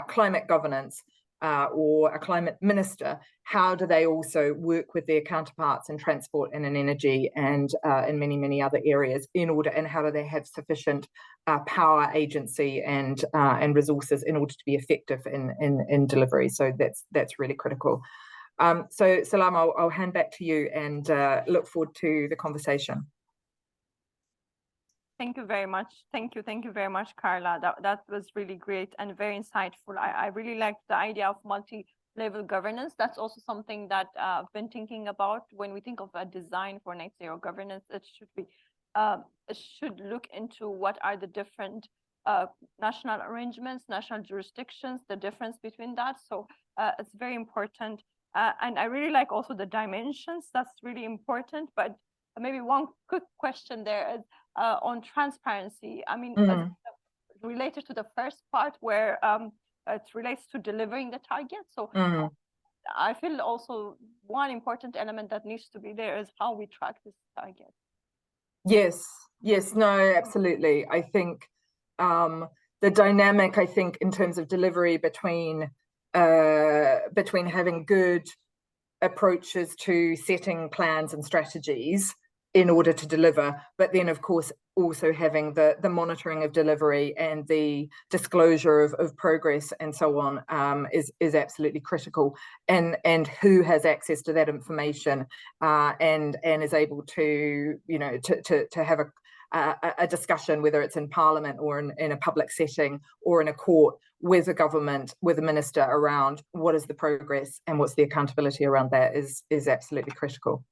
climate governance or a climate minister, how do they also work with their counterparts in transport and in energy and in many, many other areas and how do they have sufficient power, agency and resources in order to be effective in delivery? So that's really critical. So Selam, I'll hand back to you and look forward to the conversation. Thank you very much. Thank you very much, Carla. That was really great and very insightful. I really liked the idea of multi-level governance. That's also something that I've been thinking about when we think of a design for net zero governance. It should look into what are the different national arrangements, national jurisdictions, the difference between that. So it's very important. And I really like also the dimensions. That's really important. But maybe one quick question there is on transparency. I mean, related to the first part where it relates to delivering the target. So I feel also one important element that needs to be there is how we track this target. Yes, no, absolutely. I think the dynamic, I think, in terms of delivery between having good approaches to setting plans and strategies in order to deliver, but then of course also having the monitoring of delivery and the disclosure of progress and so on is absolutely critical, and who has access to that information and is able to, you know, to have a discussion, whether it's in Parliament or in a public setting or in a court with a government, with a minister, around what is the progress and what's the accountability around that is absolutely critical.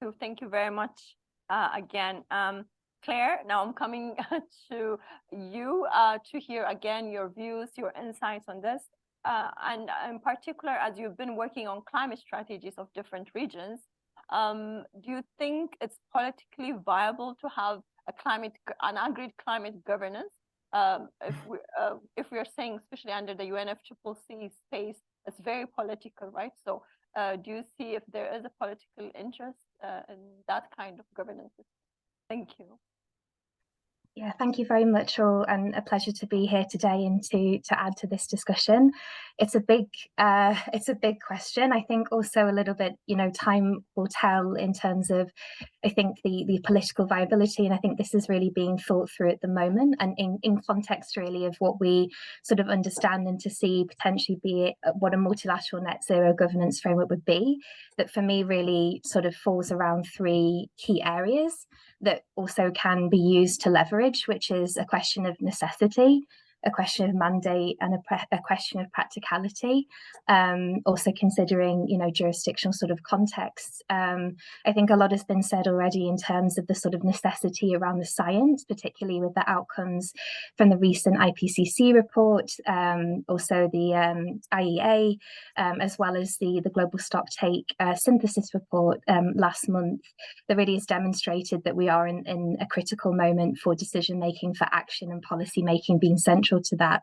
So thank you very much again. Claire, now I'm coming to you to hear again your views, your insights on this. And in particular, as you've been working on climate strategies of different regions, do you think it's politically viable to have an agreed climate governance? If we are saying, especially under the UNFCCC space, it's very political, right? So do you see if there is a political interest in that kind of governance? Thank you. Yeah, thank you very much, all, and a pleasure to be here today and to add to this discussion. It's a big question. I think also a little bit, you know, time will tell in terms of I think the political viability, and I think this is really being thought through at the moment, and in context really of what we sort of understand and to see potentially be what a multilateral net zero governance framework would be, that for me really sort of falls around three key areas that also can be used to leverage, which is a question of necessity, a question of mandate, and a question of practicality. Also considering, jurisdictional sort of contexts. I think a lot has been said already in terms of the sort of necessity around the science, particularly with the outcomes from the recent IPCC report, also the IEA, as well as the Global Stocktake synthesis report last month, that really has demonstrated that we are in a critical moment for decision making, for action and policy making being central to that.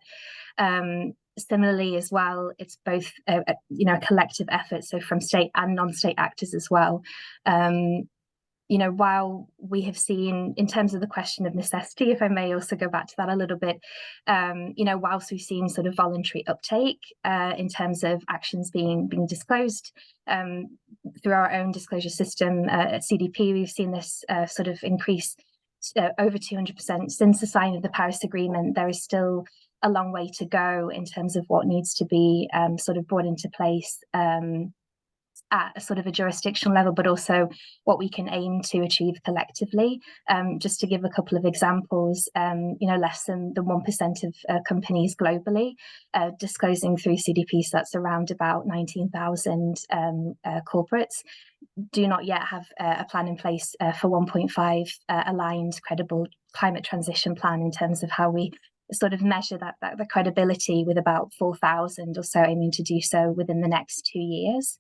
Similarly as well, it's both a collective effort, so from state and non-state actors as well. While we have seen, in terms of the question of necessity, if I may also go back to that a little bit, whilst we've seen sort of voluntary uptake in terms of actions being disclosed through our own disclosure system at CDP, we've seen this sort of increase over 200% since the signing of the Paris Agreement. There is still a long way to go in terms of what needs to be sort of brought into place at a sort of a jurisdictional level, but also what we can aim to achieve collectively. Just to give a couple of examples, less than 1% of companies globally disclosing through CDP, so that's around about 19,000 corporates, do not yet have a plan in place for 1.5 aligned, credible climate transition plan in terms of how we sort of measure the credibility, with about 4,000 or so aiming to do so within the next 2 years.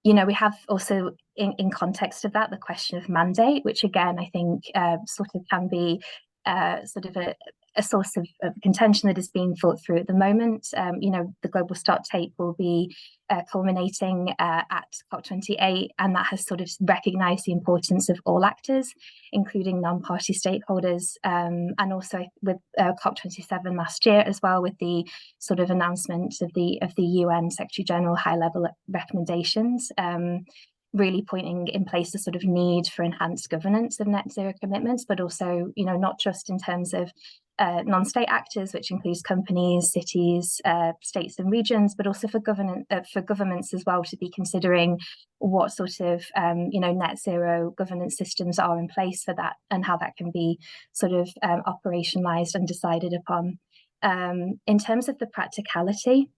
We have also in context of that the question of mandate, which again I think sort of can be sort of a source of contention that is being thought through at the moment. The Global Stocktake will be culminating at COP28, and that has sort of recognised the importance of all actors, including non-party stakeholders, and also with COP27 last year as well, with the sort of announcement of the UN Secretary General high-level recommendations, really pointing in place the sort of need for enhanced governance of net zero commitments, but also, not just in terms of non-state actors, which includes companies, cities, states and regions, but also for governments as well, to be considering what sort of net zero governance systems are in place for that, and how that can be sort of operationalized and decided upon. In terms of the practicality,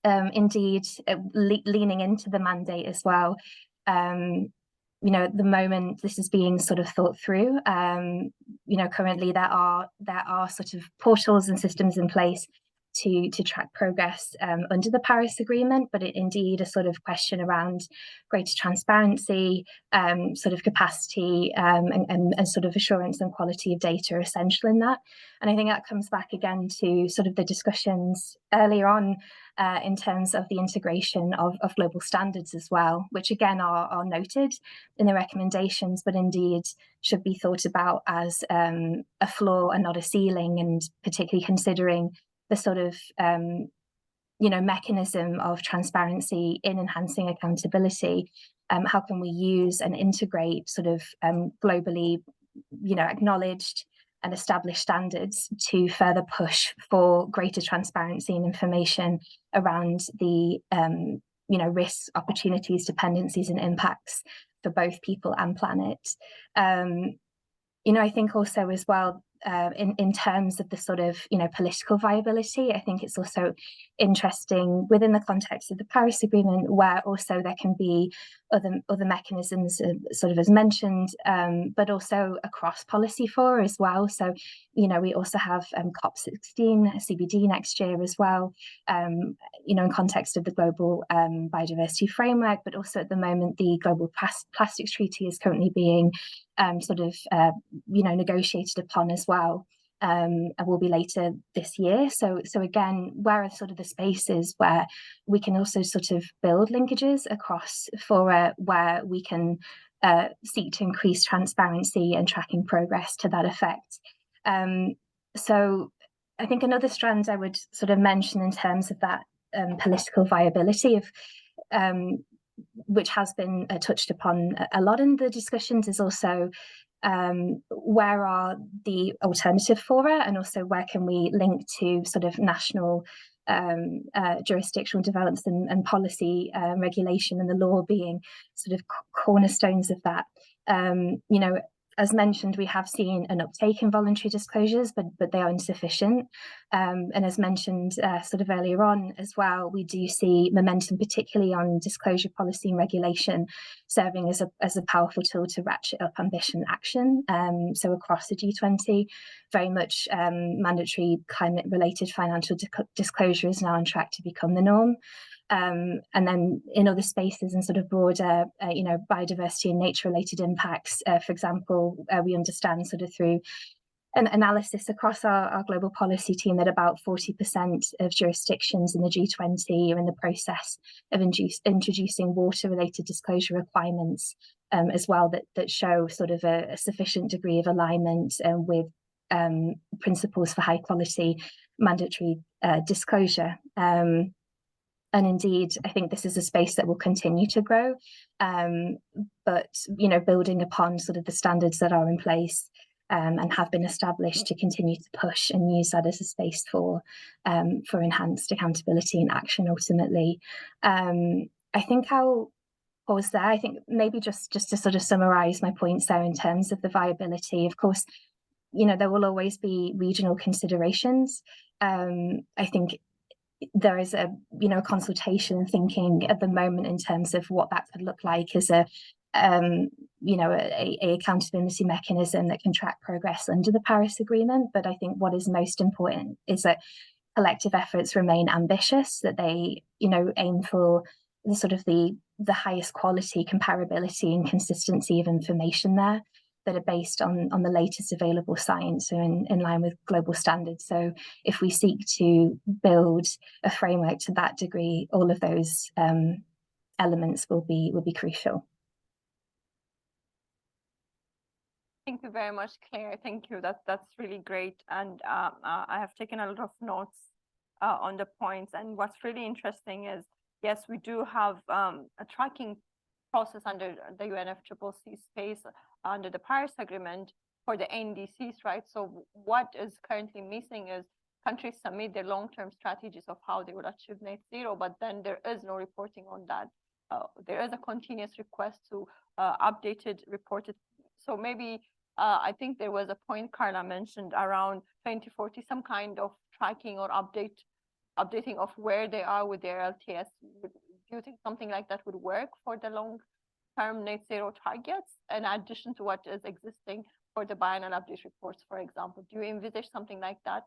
indeed, leaning into the mandate as well. At the moment, this is being sort of thought through. Currently there are sort of portals and systems in place to track progress under the Paris Agreement, but indeed a sort of question around greater transparency, sort of capacity, and sort of assurance and quality of data are essential in that. And I think that comes back again to sort of the discussions earlier on in terms of the integration of global standards as well, which again are noted in the recommendations, but indeed should be thought about as a floor and not a ceiling, and particularly considering the sort of mechanism of transparency in enhancing accountability. How can we use and integrate sort of globally acknowledged and established standards to further push for greater transparency and information around the risks, opportunities, dependencies and impacts for both people and planet. I think also as well, in terms of the sort of political viability, I think it's also interesting within the context of the Paris Agreement, where also there can be other mechanisms sort of as mentioned, but also across policy for as well. So we also have COP16 CBD next year as well, in context of the global biodiversity framework, but also at the moment the global plastics treaty is currently being negotiated upon as well, and will be later this year. So again, where are sort of the spaces where we can also sort of build linkages across for where we can seek to increase transparency and tracking progress to that effect. So I think another strand I would sort of mention in terms of that political viability of which has been touched upon a lot in the discussions, is also where are the alternative fora, and also where can we link to sort of national jurisdictional developments and policy regulation, and the law being sort of cornerstones of that. You know, as mentioned, we have seen an uptake in voluntary disclosures, but they are insufficient. And as mentioned sort of earlier on as well, we do see momentum, particularly on disclosure policy and regulation, serving as a powerful tool to ratchet up ambition action. So across the G20, very much mandatory climate-related financial disclosure is now on track to become the norm. And then in other spaces and sort of broader, you know, biodiversity and nature-related impacts, for example, we understand sort of through an analysis across our global policy team that about 40% of jurisdictions in the G20 are in the process of introducing water-related disclosure requirements as well, that show sort of a sufficient degree of alignment with principles for high-quality mandatory disclosure. And indeed, I think this is a space that will continue to grow, but, you know, building upon sort of the standards that are in place and have been established, to continue to push and use that as a space for enhanced accountability and action ultimately. I think I'll pause there. I think maybe just to sort of summarize my points there in terms of the viability. Of course, you know, there will always be regional considerations. I think there is a, you know, consultation thinking at the moment in terms of what that could look like as a you know, a accountability mechanism that can track progress under the Paris Agreement. But I think what is most important is that collective efforts remain ambitious, that they, you know, aim for the sort of the highest quality, comparability and consistency of information there, that are based on the latest available science and in line with global standards. So if we seek to build a framework to that degree, all of those elements will be crucial. Thank you very much, Claire. Thank you. That's really great. And I have taken a lot of notes on the points. And what's really interesting is, yes, we do have a tracking process under the UNFCCC space under the Paris Agreement for the NDCs, right? So what is currently missing is countries submit their long-term strategies of how they will achieve net zero, but then there is no reporting on that. There is a continuous request to updated reported. So maybe I think there was a point Carla mentioned around 2040, some kind of tracking or updating of where they are with their LTS. Do you think something like that would work for the long-term net zero targets, in addition to what is existing for the biannual update reports, for example? Do you envisage something like that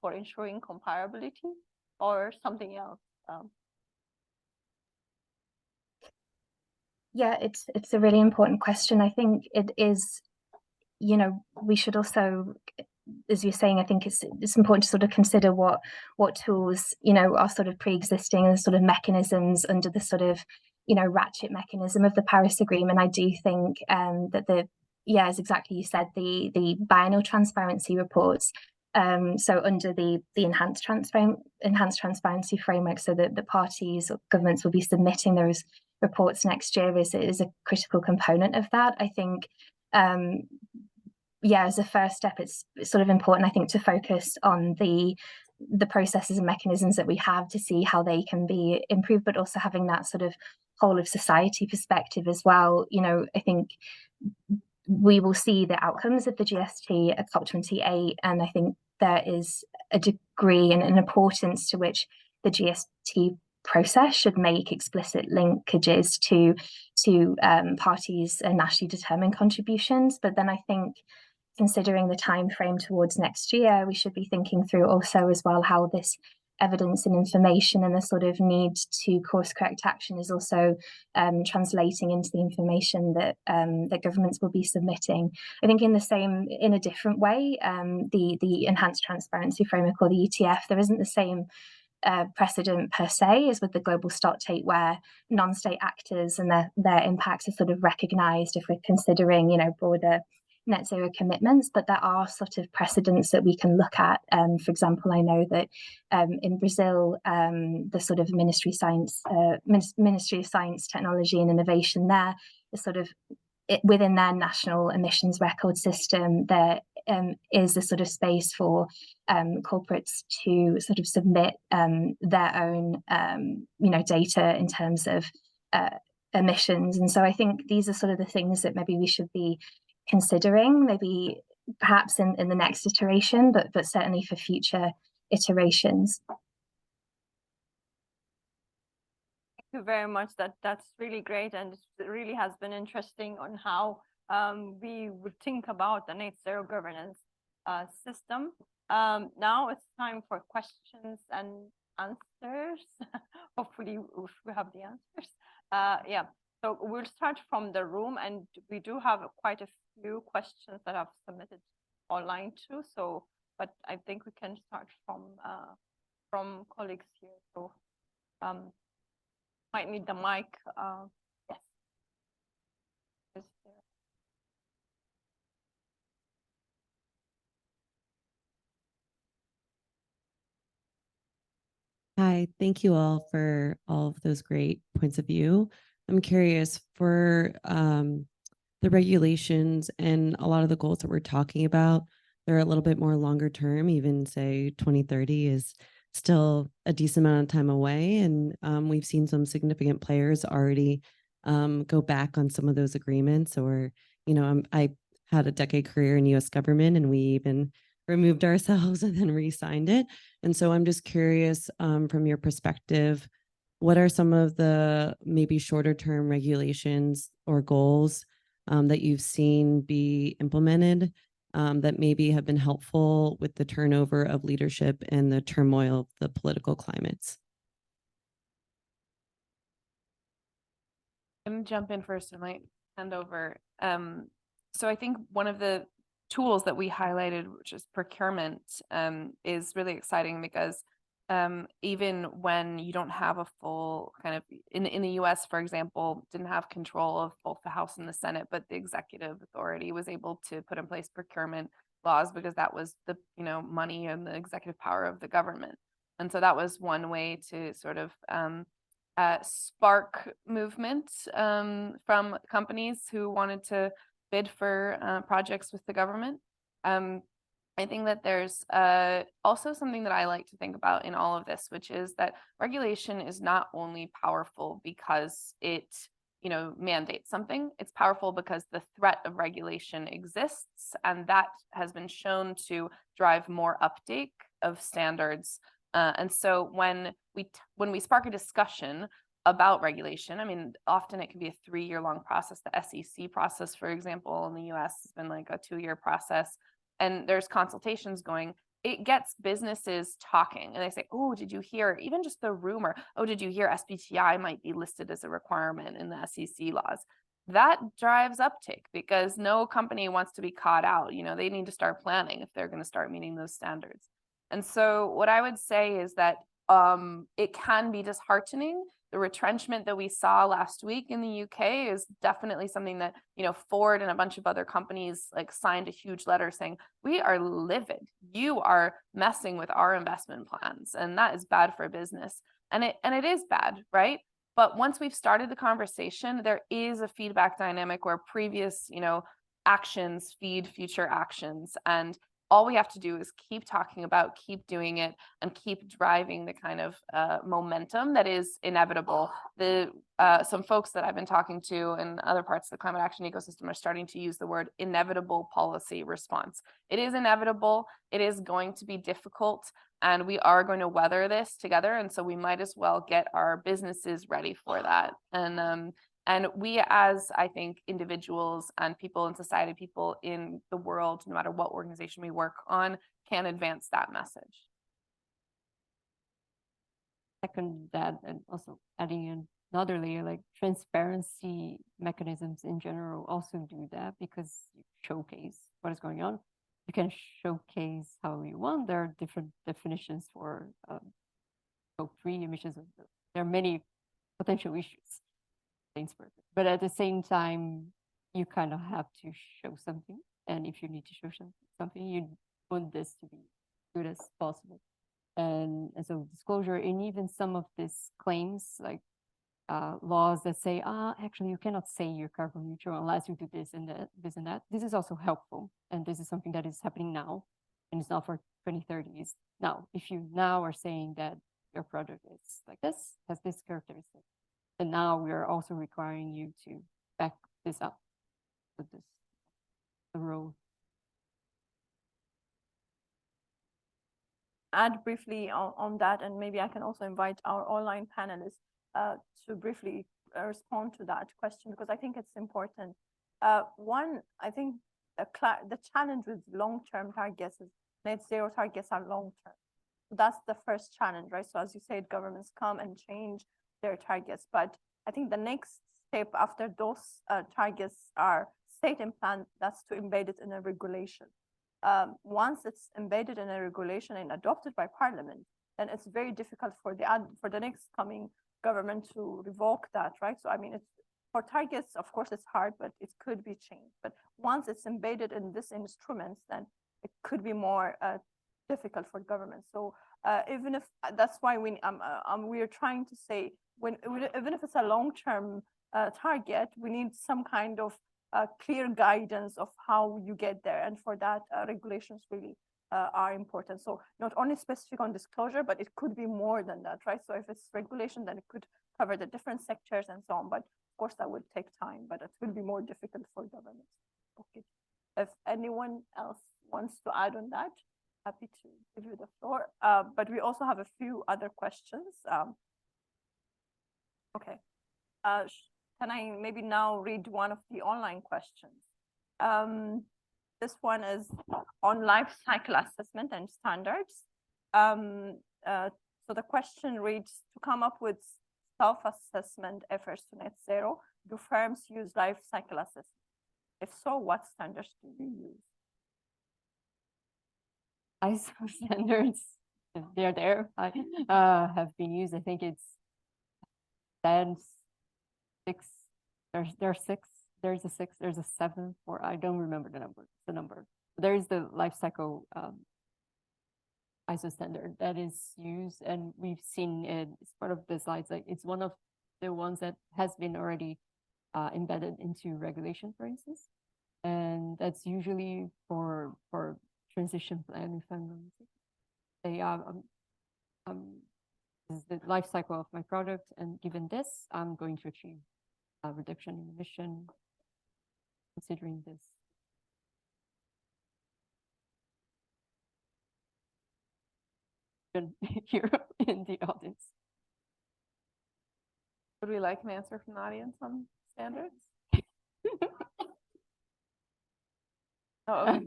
for ensuring comparability, or something else? Yeah, it's a really important question. I think it is, you know, we should also, as you're saying, I think it's important to sort of consider what tools, you know, are sort of pre-existing and sort of mechanisms under the sort of, you know, ratchet mechanism of the Paris Agreement. I do think that as exactly you said, the biannual transparency reports, so under the enhanced transparency framework, so that the parties or governments will be submitting those reports next year is a critical component of that. I think as a first step, it's sort of important, I think, to focus on the processes and mechanisms that we have to see how they can be improved, but also having that sort of whole of society perspective as well. You know, I think we will see the outcomes of the GST at COP28, and I think there is a degree and an importance to which the GST process should make explicit linkages to parties and nationally determined contributions. But then I think, considering the time frame towards next year, we should be thinking through also as well how this evidence and information and the sort of need to course correct action is also translating into the information that that governments will be submitting. I think in a different way, the enhanced transparency framework, or the ETF, there isn't the same precedent per se as with the global stocktake, where non-state actors and their impacts are sort of recognized if we're considering, you know, broader net zero commitments, but there are sort of precedents that we can look at. For example, I know that in Brazil, the sort of Ministry of Science, Technology and Innovation there is sort of within their national emissions record system, there is a sort of space for corporates to sort of submit their own, data in terms of emissions. And so I think these are sort of the things that maybe we should be considering, maybe perhaps in the next iteration, but certainly for future iterations. Thank you very much. That's really great, and it really has been interesting on how we would think about the net zero governance system. Now it's time for questions and answers. Hopefully, we have the answers. Yeah. So we'll start from the room, and we do have quite a few questions that I've submitted online too. So, but I think we can start from colleagues here. So, might need the mic. Yes. Hi, thank you all for all of those great points of view. I'm curious for the regulations and a lot of the goals that we're talking about, they're a little bit more longer term, even say 2030 is still a decent amount of time away. And we've seen some significant players already go back on some of those agreements, or, I had a decade career in US government and we even removed ourselves and then re-signed it. And so I'm just curious from your perspective, what are some of the maybe shorter term regulations or goals that you've seen be implemented that maybe have been helpful with the turnover of leadership and the turmoil of the political climates? I'm gonna jump in first. I might hand over. So I think one of the tools that we highlighted, which is procurement, is really exciting because even when you don't have a full kind of in the US, for example, didn't have control of both the House and the Senate, but the executive authority was able to put in place procurement laws because that was the money and the executive power of the government. And so that was one way to sort of spark movement from companies who wanted to bid for projects with the government. I think that there's also something that I like to think about in all of this, which is that regulation is not only powerful because it mandates something. It's powerful because the threat of regulation exists, and that has been shown to drive more uptake of standards. And so when we spark a discussion about regulation, I mean, often it can be a 3-year-long process. The SEC process, for example, in the US has been like a 2-year process. And there's consultations going, it gets businesses talking and they say, oh, did you hear, even just the rumor, oh, did you hear SBTI might be listed as a requirement in the SEC laws? That drives uptake because no company wants to be caught out. They need to start planning if they're going to start meeting those standards. And so what I would say is that it can be disheartening. The retrenchment that we saw last week in the UK is definitely something that, Ford and a bunch of other companies signed a huge letter saying, we are livid. You are messing with our investment plans. And that is bad for business. And it is bad, right? But once we've started the conversation, there is a feedback dynamic where previous, actions feed future actions. And all we have to do is keep talking about, keep doing it, and keep driving the kind of momentum that is inevitable. Some folks that I've been talking to in other parts of the climate action ecosystem are starting to use the word inevitable policy response. It is inevitable. It is going to be difficult, and we are going to weather this together. And so we might as well get our businesses ready for that. And we, as I think individuals and people in society, people in the world, no matter what organization we work on, can advance that message. Second that, and also adding in another layer, like transparency mechanisms in general also do that because you showcase what is going on. You can showcase how you want. There are different definitions for Scope 3 emissions. There are many potential issues. But at the same time, you kind of have to show something. And if you need to show something, you want this to be good as possible. And so disclosure, and even some of these claims, like laws that say, actually, you cannot say you're carbon neutral unless you do this and that, this and that. This is also helpful. And this is something that is happening now. And it's not for 2030s. Now, if you now are saying that your product is like this, has this characteristic, and now we are also requiring you to back this up with this, the role. Add briefly on that, and maybe I can also invite our online panelists to briefly respond to that question, because I think it's important. One, I think the challenge with long-term targets is net zero targets are long-term. So that's the first challenge, right? So as you said, governments come and change their targets, but I think the next step after those targets are set in plan, that's to embed it in a regulation. Once it's embedded in a regulation and adopted by Parliament, then it's very difficult for the next coming government to revoke that, right? So I mean, it's for targets, of course, it's hard, but it could be changed. But once it's embedded in this instruments, then it could be more difficult for government. So even if that's why we're trying to say even if it's a long-term target, we need some kind of clear guidance of how you get there, and for that regulations really are important. So not only specific on disclosure, but it could be more than that, right? So if it's regulation, then it could cover the different sectors and so on. But of course, that would take time, but it will be more difficult for governments. Okay. If anyone else wants to add on that, happy to give you the floor. But we also have a few other questions. Okay. Can I maybe now read one of the online questions? This one is on life cycle assessment and standards. So the question reads, to come up with self-assessment efforts to net zero, do firms use life cycle assessment? If so, what standards do you use? ISO standards, they're there. I have been used. I think it's 10, 6. There's 6. There's a 6. There's a 7. Or I don't remember the number. There is the life cycle ISO standard that is used, and we've seen it. It's part of the slides. Like it's one of the ones that has been already embedded into regulation, for instance, and that's usually for transition plan. If I'm not mistaken, this is the life cycle of my product, and given this, I'm going to achieve a reduction in emission, considering this. Here in the audience. Would we like an answer from the audience on standards? Oh,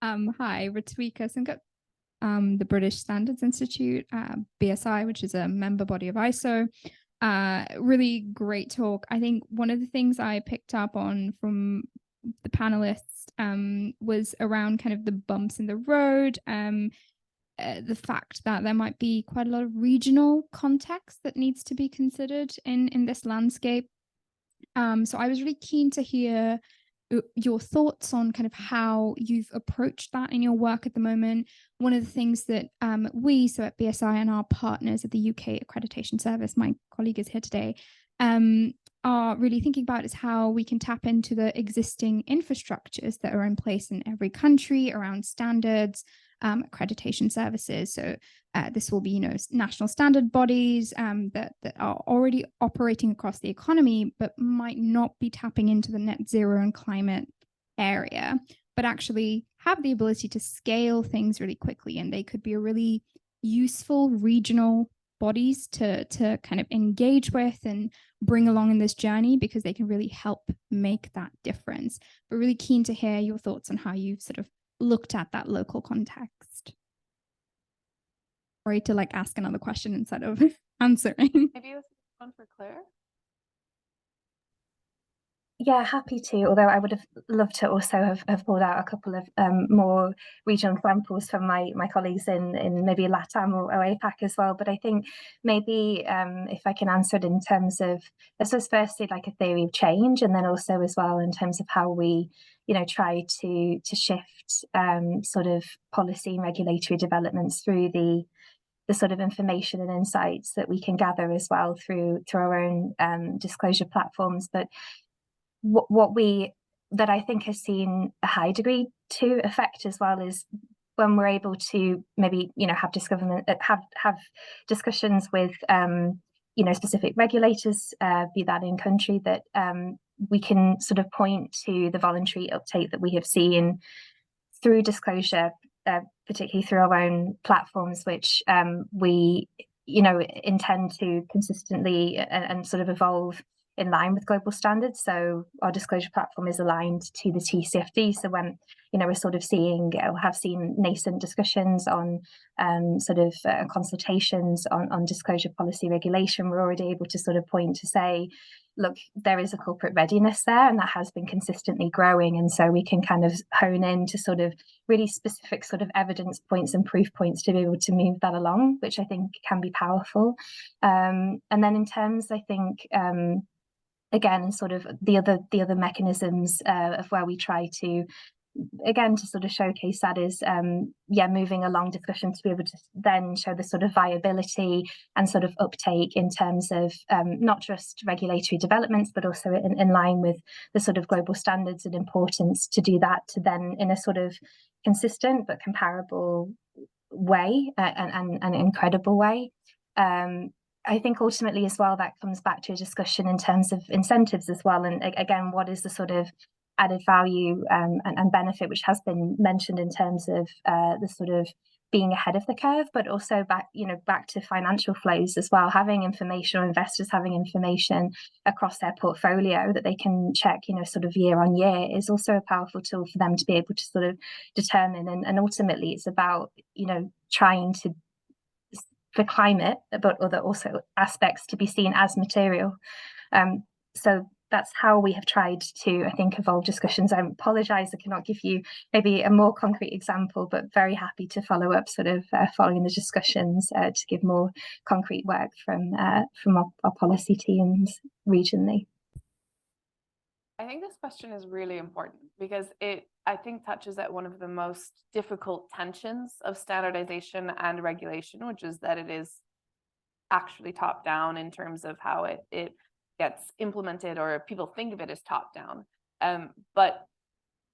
Hi, Ritwika Singut, the British Standards Institute, BSI, which is a member body of ISO. Really great talk. I think one of the things I picked up on from the panelists was around kind of the bumps in the road, the fact that there might be quite a lot of regional context that needs to be considered in this landscape. So I was really keen to hear your thoughts on kind of how you've approached that in your work at the moment. One of the things that so at BSI and our partners at the UK Accreditation Service, my colleague is here today, are really thinking about is how we can tap into the existing infrastructures that are in place in every country around standards, accreditation services. So this will be, national standard bodies that are already operating across the economy, but might not be tapping into the net zero and climate area, but actually have the ability to scale things really quickly. And they could be a really useful regional bodies to kind of engage with and bring along in this journey, because they can really help make that difference. But really keen to hear your thoughts on how you've sort of looked at that local context. Sorry to ask another question instead of answering. maybe this is one for Claire. Yeah, happy to. Although I would have loved to also have pulled out a couple of more regional examples from my colleagues in maybe LATAM or APAC as well. But I think maybe if I can answer it in terms of, I suppose, firstly like a theory of change, and then also as well in terms of how we, try to shift sort of policy and regulatory developments through the sort of information and insights that we can gather as well through our own disclosure platforms. But what we that I think has seen a high degree to effect as well is when we're able to maybe have discussions with specific regulators, be that in country, that we can sort of point to the voluntary uptake that we have seen through disclosure, particularly through our own platforms, which we intend to consistently and sort of evolve in line with global standards. So our disclosure platform is aligned to the TCFD. So when we're sort of seeing or have seen nascent discussions on consultations on disclosure policy regulation, we're already able to sort of point to say, look, there is a corporate readiness there, and that has been consistently growing. And so we can kind of hone in to sort of really specific sort of evidence points and proof points to be able to move that along, which I think can be powerful. And then in terms, I think, again, sort of the other mechanisms of where we try to, again, to sort of showcase that is moving along discussion to be able to then show the sort of viability and sort of uptake in terms of not just regulatory developments, but also in line with the sort of global standards and importance to do that, to then in a sort of consistent but comparable way and incredible way. I think ultimately as well, that comes back to a discussion in terms of incentives as well. And again, what is the sort of added value and benefit, which has been mentioned in terms of the sort of being ahead of the curve, but also back to financial flows as well, having information, or investors having information across their portfolio that they can check, sort of year on year, is also a powerful tool for them to be able to sort of determine. And ultimately it's about, trying to, for climate, but other also aspects to be seen as material. So that's how we have tried to, I think, evolve discussions. I apologize, I cannot give you maybe a more concrete example, but very happy to follow up sort of following the discussions to give more concrete work from our policy teams regionally. I think this question is really important because it, I think, touches at one of the most difficult tensions of standardization and regulation, which is that it is actually top down in terms of how it gets implemented, or people think of it as top down. But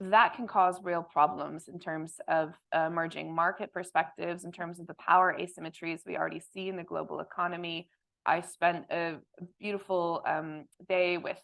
that can cause real problems in terms of emerging market perspectives, in terms of the power asymmetries we already see in the global economy. I spent a beautiful day with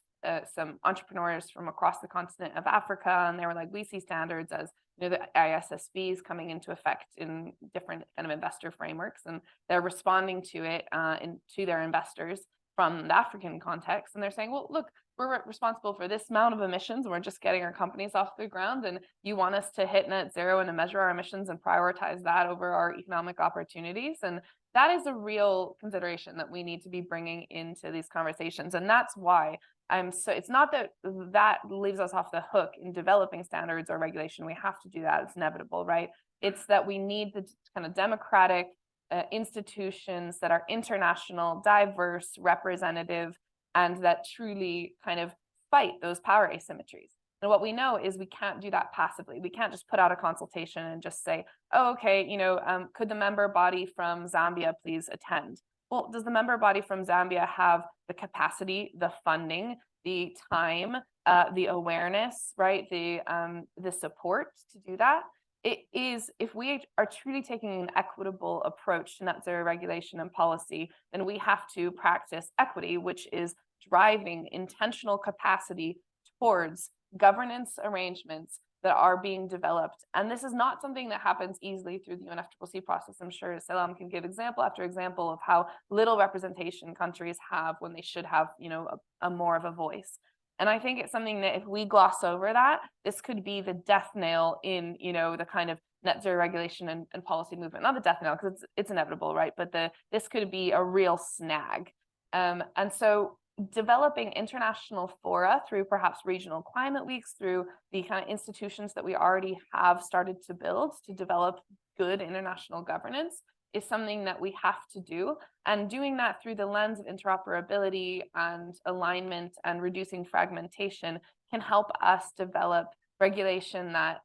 some entrepreneurs from across the continent of Africa, and they were like, we see standards as the ISSBs coming into effect in different kind of investor frameworks, and they're responding to it to their investors from the African context, and they're saying, well, look, we're responsible for this amount of emissions, and we're just getting our companies off the ground, and you want us to hit net zero and to measure our emissions and prioritize that over our economic opportunities. And that is a real consideration that we need to be bringing into these conversations. And that's why it's not that that leaves us off the hook in developing standards or regulation. We have to do that. It's inevitable, right? It's that we need the kind of democratic institutions that are international, diverse, representative, and that truly kind of fight those power asymmetries. And what we know is we can't do that passively. We can't just put out a consultation and just say, oh, okay, could the member body from Zambia please attend? Well, does the member body from Zambia have the capacity, the funding, the time, the awareness, right? The support to do that? It is, if we are truly taking an equitable approach to net zero regulation and policy, then we have to practice equity, which is driving intentional capacity towards governance arrangements that are being developed. And this is not something that happens easily through the UNFCCC process. I'm sure Selam can give example after example of how little representation countries have when they should have, a more of a voice. And I think it's something that if we gloss over that, this could be the death nail in, the kind of net zero regulation and policy movement. Not the death nail, because it's inevitable, right? But this could be a real snag. And so developing international fora through perhaps regional climate weeks, through the kind of institutions that we already have started to build to develop good international governance is something that we have to do. And doing that through the lens of interoperability and alignment and reducing fragmentation can help us develop regulation that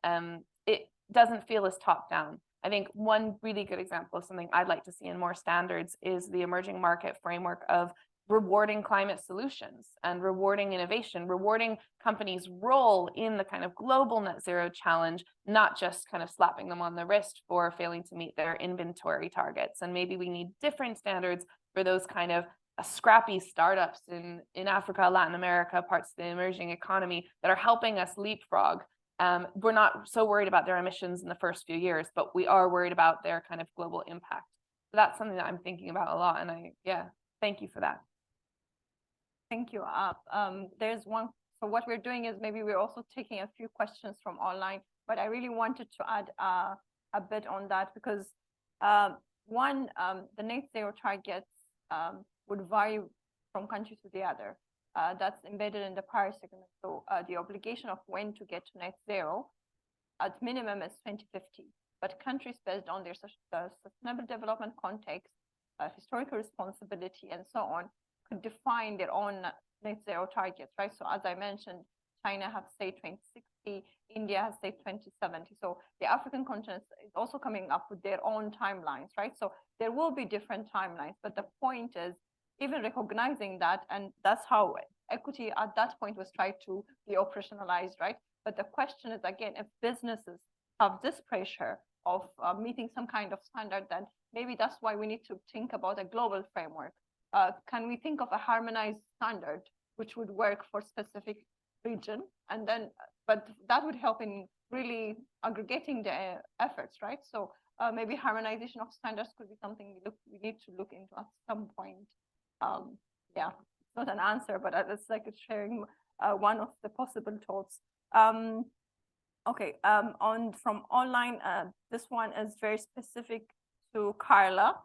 it doesn't feel as top down. I think one really good example of something I'd like to see in more standards is the emerging market framework of rewarding climate solutions and rewarding innovation, rewarding companies' role in the kind of global net zero challenge, not just kind of slapping them on the wrist for failing to meet their inventory targets. And maybe we need different standards for those kind of scrappy startups in Africa, Latin America, parts of the emerging economy that are helping us leapfrog. We're not so worried about their emissions in the first few years, but we are worried about their kind of global impact. So that's something that I'm thinking about a lot. And thank you for that. Thank you. There's one. So what we're doing is maybe we're also taking a few questions from online, but I really wanted to add a bit on that because the net zero targets would vary from country to the other. That's embedded in the Paris Agreement. So the obligation of when to get to net zero at minimum is 2050, but countries based on their sustainable development context, historical responsibility, and so on, could define their own net zero targets, right? So as I mentioned, China has said 2060, India has said 2070. So the African continent is also coming up with their own timelines, right? So there will be different timelines, but the point is even recognizing that, and that's how equity at that point was tried to be operationalized, right? But the question is, again, if businesses have this pressure of meeting some kind of standard, then maybe that's why we need to think about a global framework. Can we think of a harmonized standard which would work for specific region, and then, but that would help in really aggregating the efforts, right? So maybe harmonization of standards could be something we need to look into at some point. Yeah, it's not an answer, but it's like sharing one of the possible thoughts. Okay, from online, this one is very specific to Carla.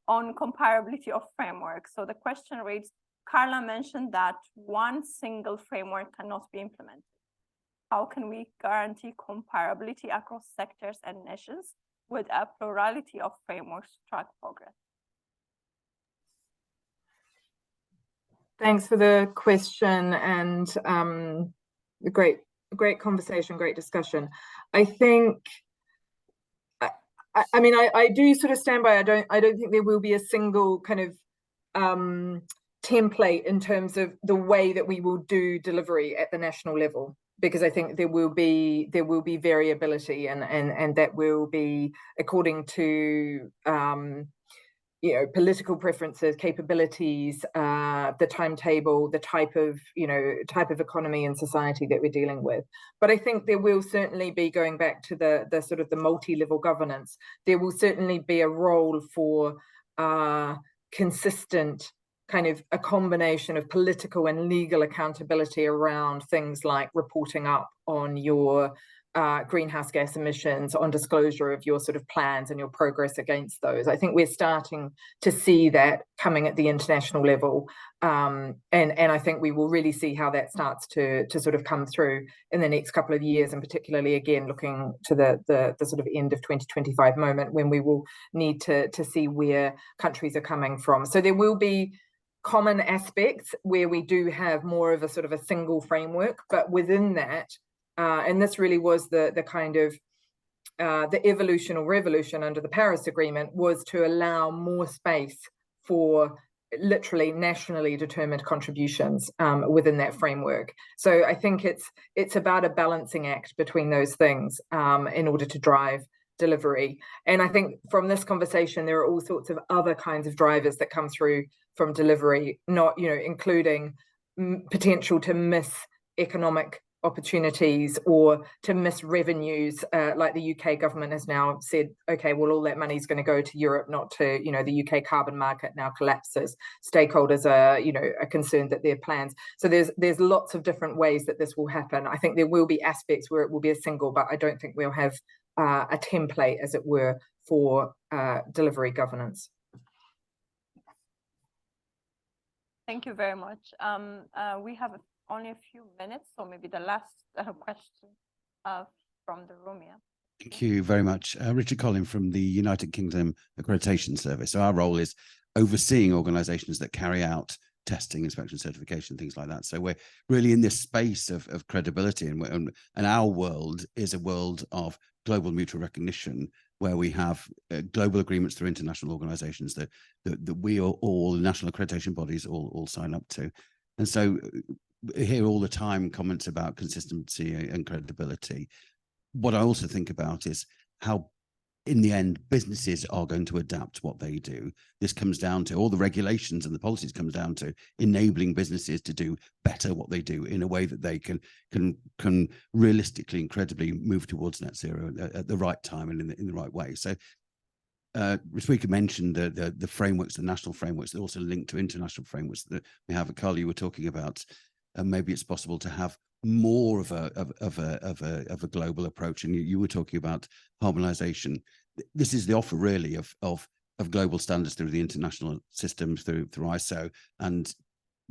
On comparability of frameworks. So the question reads, Carla mentioned that one single framework cannot be implemented. How can we guarantee comparability across sectors and nations with a plurality of frameworks to track progress? Thanks for the question and a great conversation, great discussion. I think I mean, I do sort of stand by. I don't think there will be a single kind of template in terms of the way that we will do delivery at the national level, because I think there will be variability, and that will be according to political preferences, capabilities, the timetable, the type of economy and society that we're dealing with. But I think there will certainly be, going back to the sort of the multi-level governance, there will certainly be a role for consistent kind of a combination of political and legal accountability around things like reporting up on your greenhouse gas emissions, on disclosure of your sort of plans and your progress against those. I think we're starting to see that coming at the international level, and I think we will really see how that starts to sort of come through in the next couple of years, and particularly again looking to the sort of end of 2025 moment when we will need to see where countries are coming from. So there will be common aspects where we do have more of a sort of a single framework, but within that, and this really was the kind of the evolution or revolution under the Paris Agreement, was to allow more space for literally nationally determined contributions within that framework. So I think it's about a balancing act between those things in order to drive delivery. And I think from this conversation, there are all sorts of other kinds of drivers that come through from delivery, not, including potential to miss economic opportunities or to miss revenues, like the UK government has now said, okay, well, all that money is going to go to Europe, not to, the UK carbon market now collapses. Stakeholders are concerned that their plans. So there's lots of different ways that this will happen. I think there will be aspects where it will be a single, but I don't think we'll have a template, as it were, for delivery governance. Thank you very much. We have only a few minutes, so maybe the last question from the room, yeah. Thank you very much. Richard Collin from the United Kingdom Accreditation Service. So our role is overseeing organisations that carry out testing, inspection, certification, things like that. So we're really in this space of credibility, and our world is a world of global mutual recognition, where we have global agreements through international organisations that we are all national accreditation bodies all sign up to. And so I hear all the time comments about consistency and credibility. What I also think about is how, in the end, businesses are going to adapt what they do. This comes down to all the regulations and the policies comes down to enabling businesses to do better what they do in a way that they can realistically and credibly move towards net zero at the right time and in the right way. So Rashwika mentioned the frameworks, the national frameworks that also link to international frameworks that we have. Carly, you were talking about maybe it's possible to have more of a global approach, and you were talking about harmonization. This is the offer really of global standards through the international systems, through ISO, and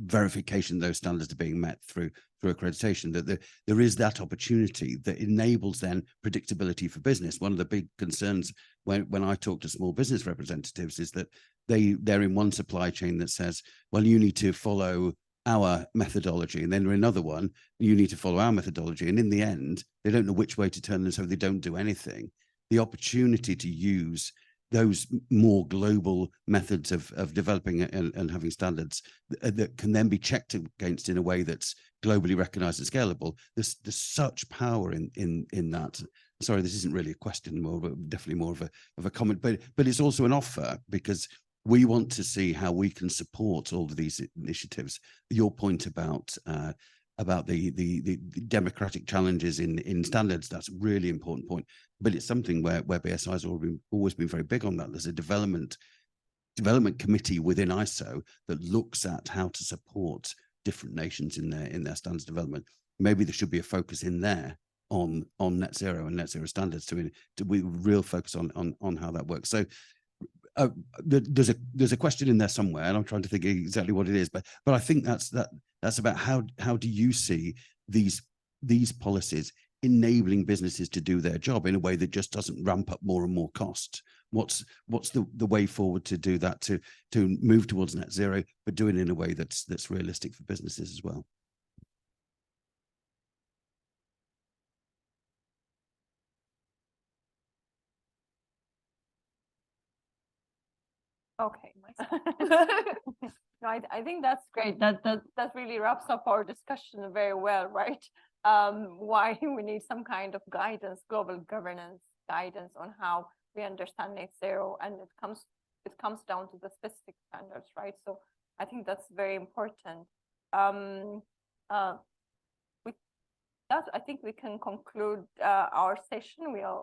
verification those standards are being met through accreditation, that there is that opportunity that enables then predictability for business. One of the big concerns when I talk to small business representatives is that they're in one supply chain that says, well, you need to follow our methodology, and then in another one, you need to follow our methodology. And in the end, they don't know which way to turn, and so they don't do anything. The opportunity to use those more global methods of developing and having standards that can then be checked against in a way that's globally recognized and scalable. There's such power in that. Sorry, this isn't really a question, but definitely more of a comment, but it's also an offer, because we want to see how we can support all of these initiatives. Your point about the democratic challenges in standards, that's a really important point. But it's something where BSI has always been very big on that. There's a development committee within ISO that looks at how to support different nations in their standards development. Maybe there should be a focus in there on net zero and net zero standards to we real focus on how that works. So there's a question in there somewhere, and I'm trying to think exactly what it is, but I think that's about how do you see these policies enabling businesses to do their job in a way that just doesn't ramp up more and more cost? What's the way forward to do that, to move towards net zero, but do it in a way that's realistic for businesses as well? Okay. No, I think that's great. That really wraps up our discussion very well, right? Why we need some kind of guidance, global governance guidance on how we understand net zero, and it comes down to the specific standards, right? So I think that's very important. I think we can conclude our session. We are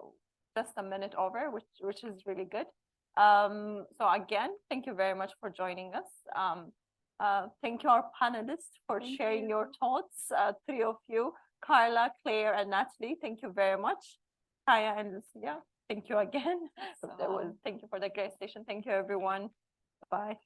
just a minute over, which is really good. So again, thank you very much for joining us. Thank you, our panelists, for sharing your thoughts. Three of you, Carla, Claire, and Natalie, thank you very much. Kaya and Lucia, thank you again. Thank you for the great session. Thank you, everyone. Bye.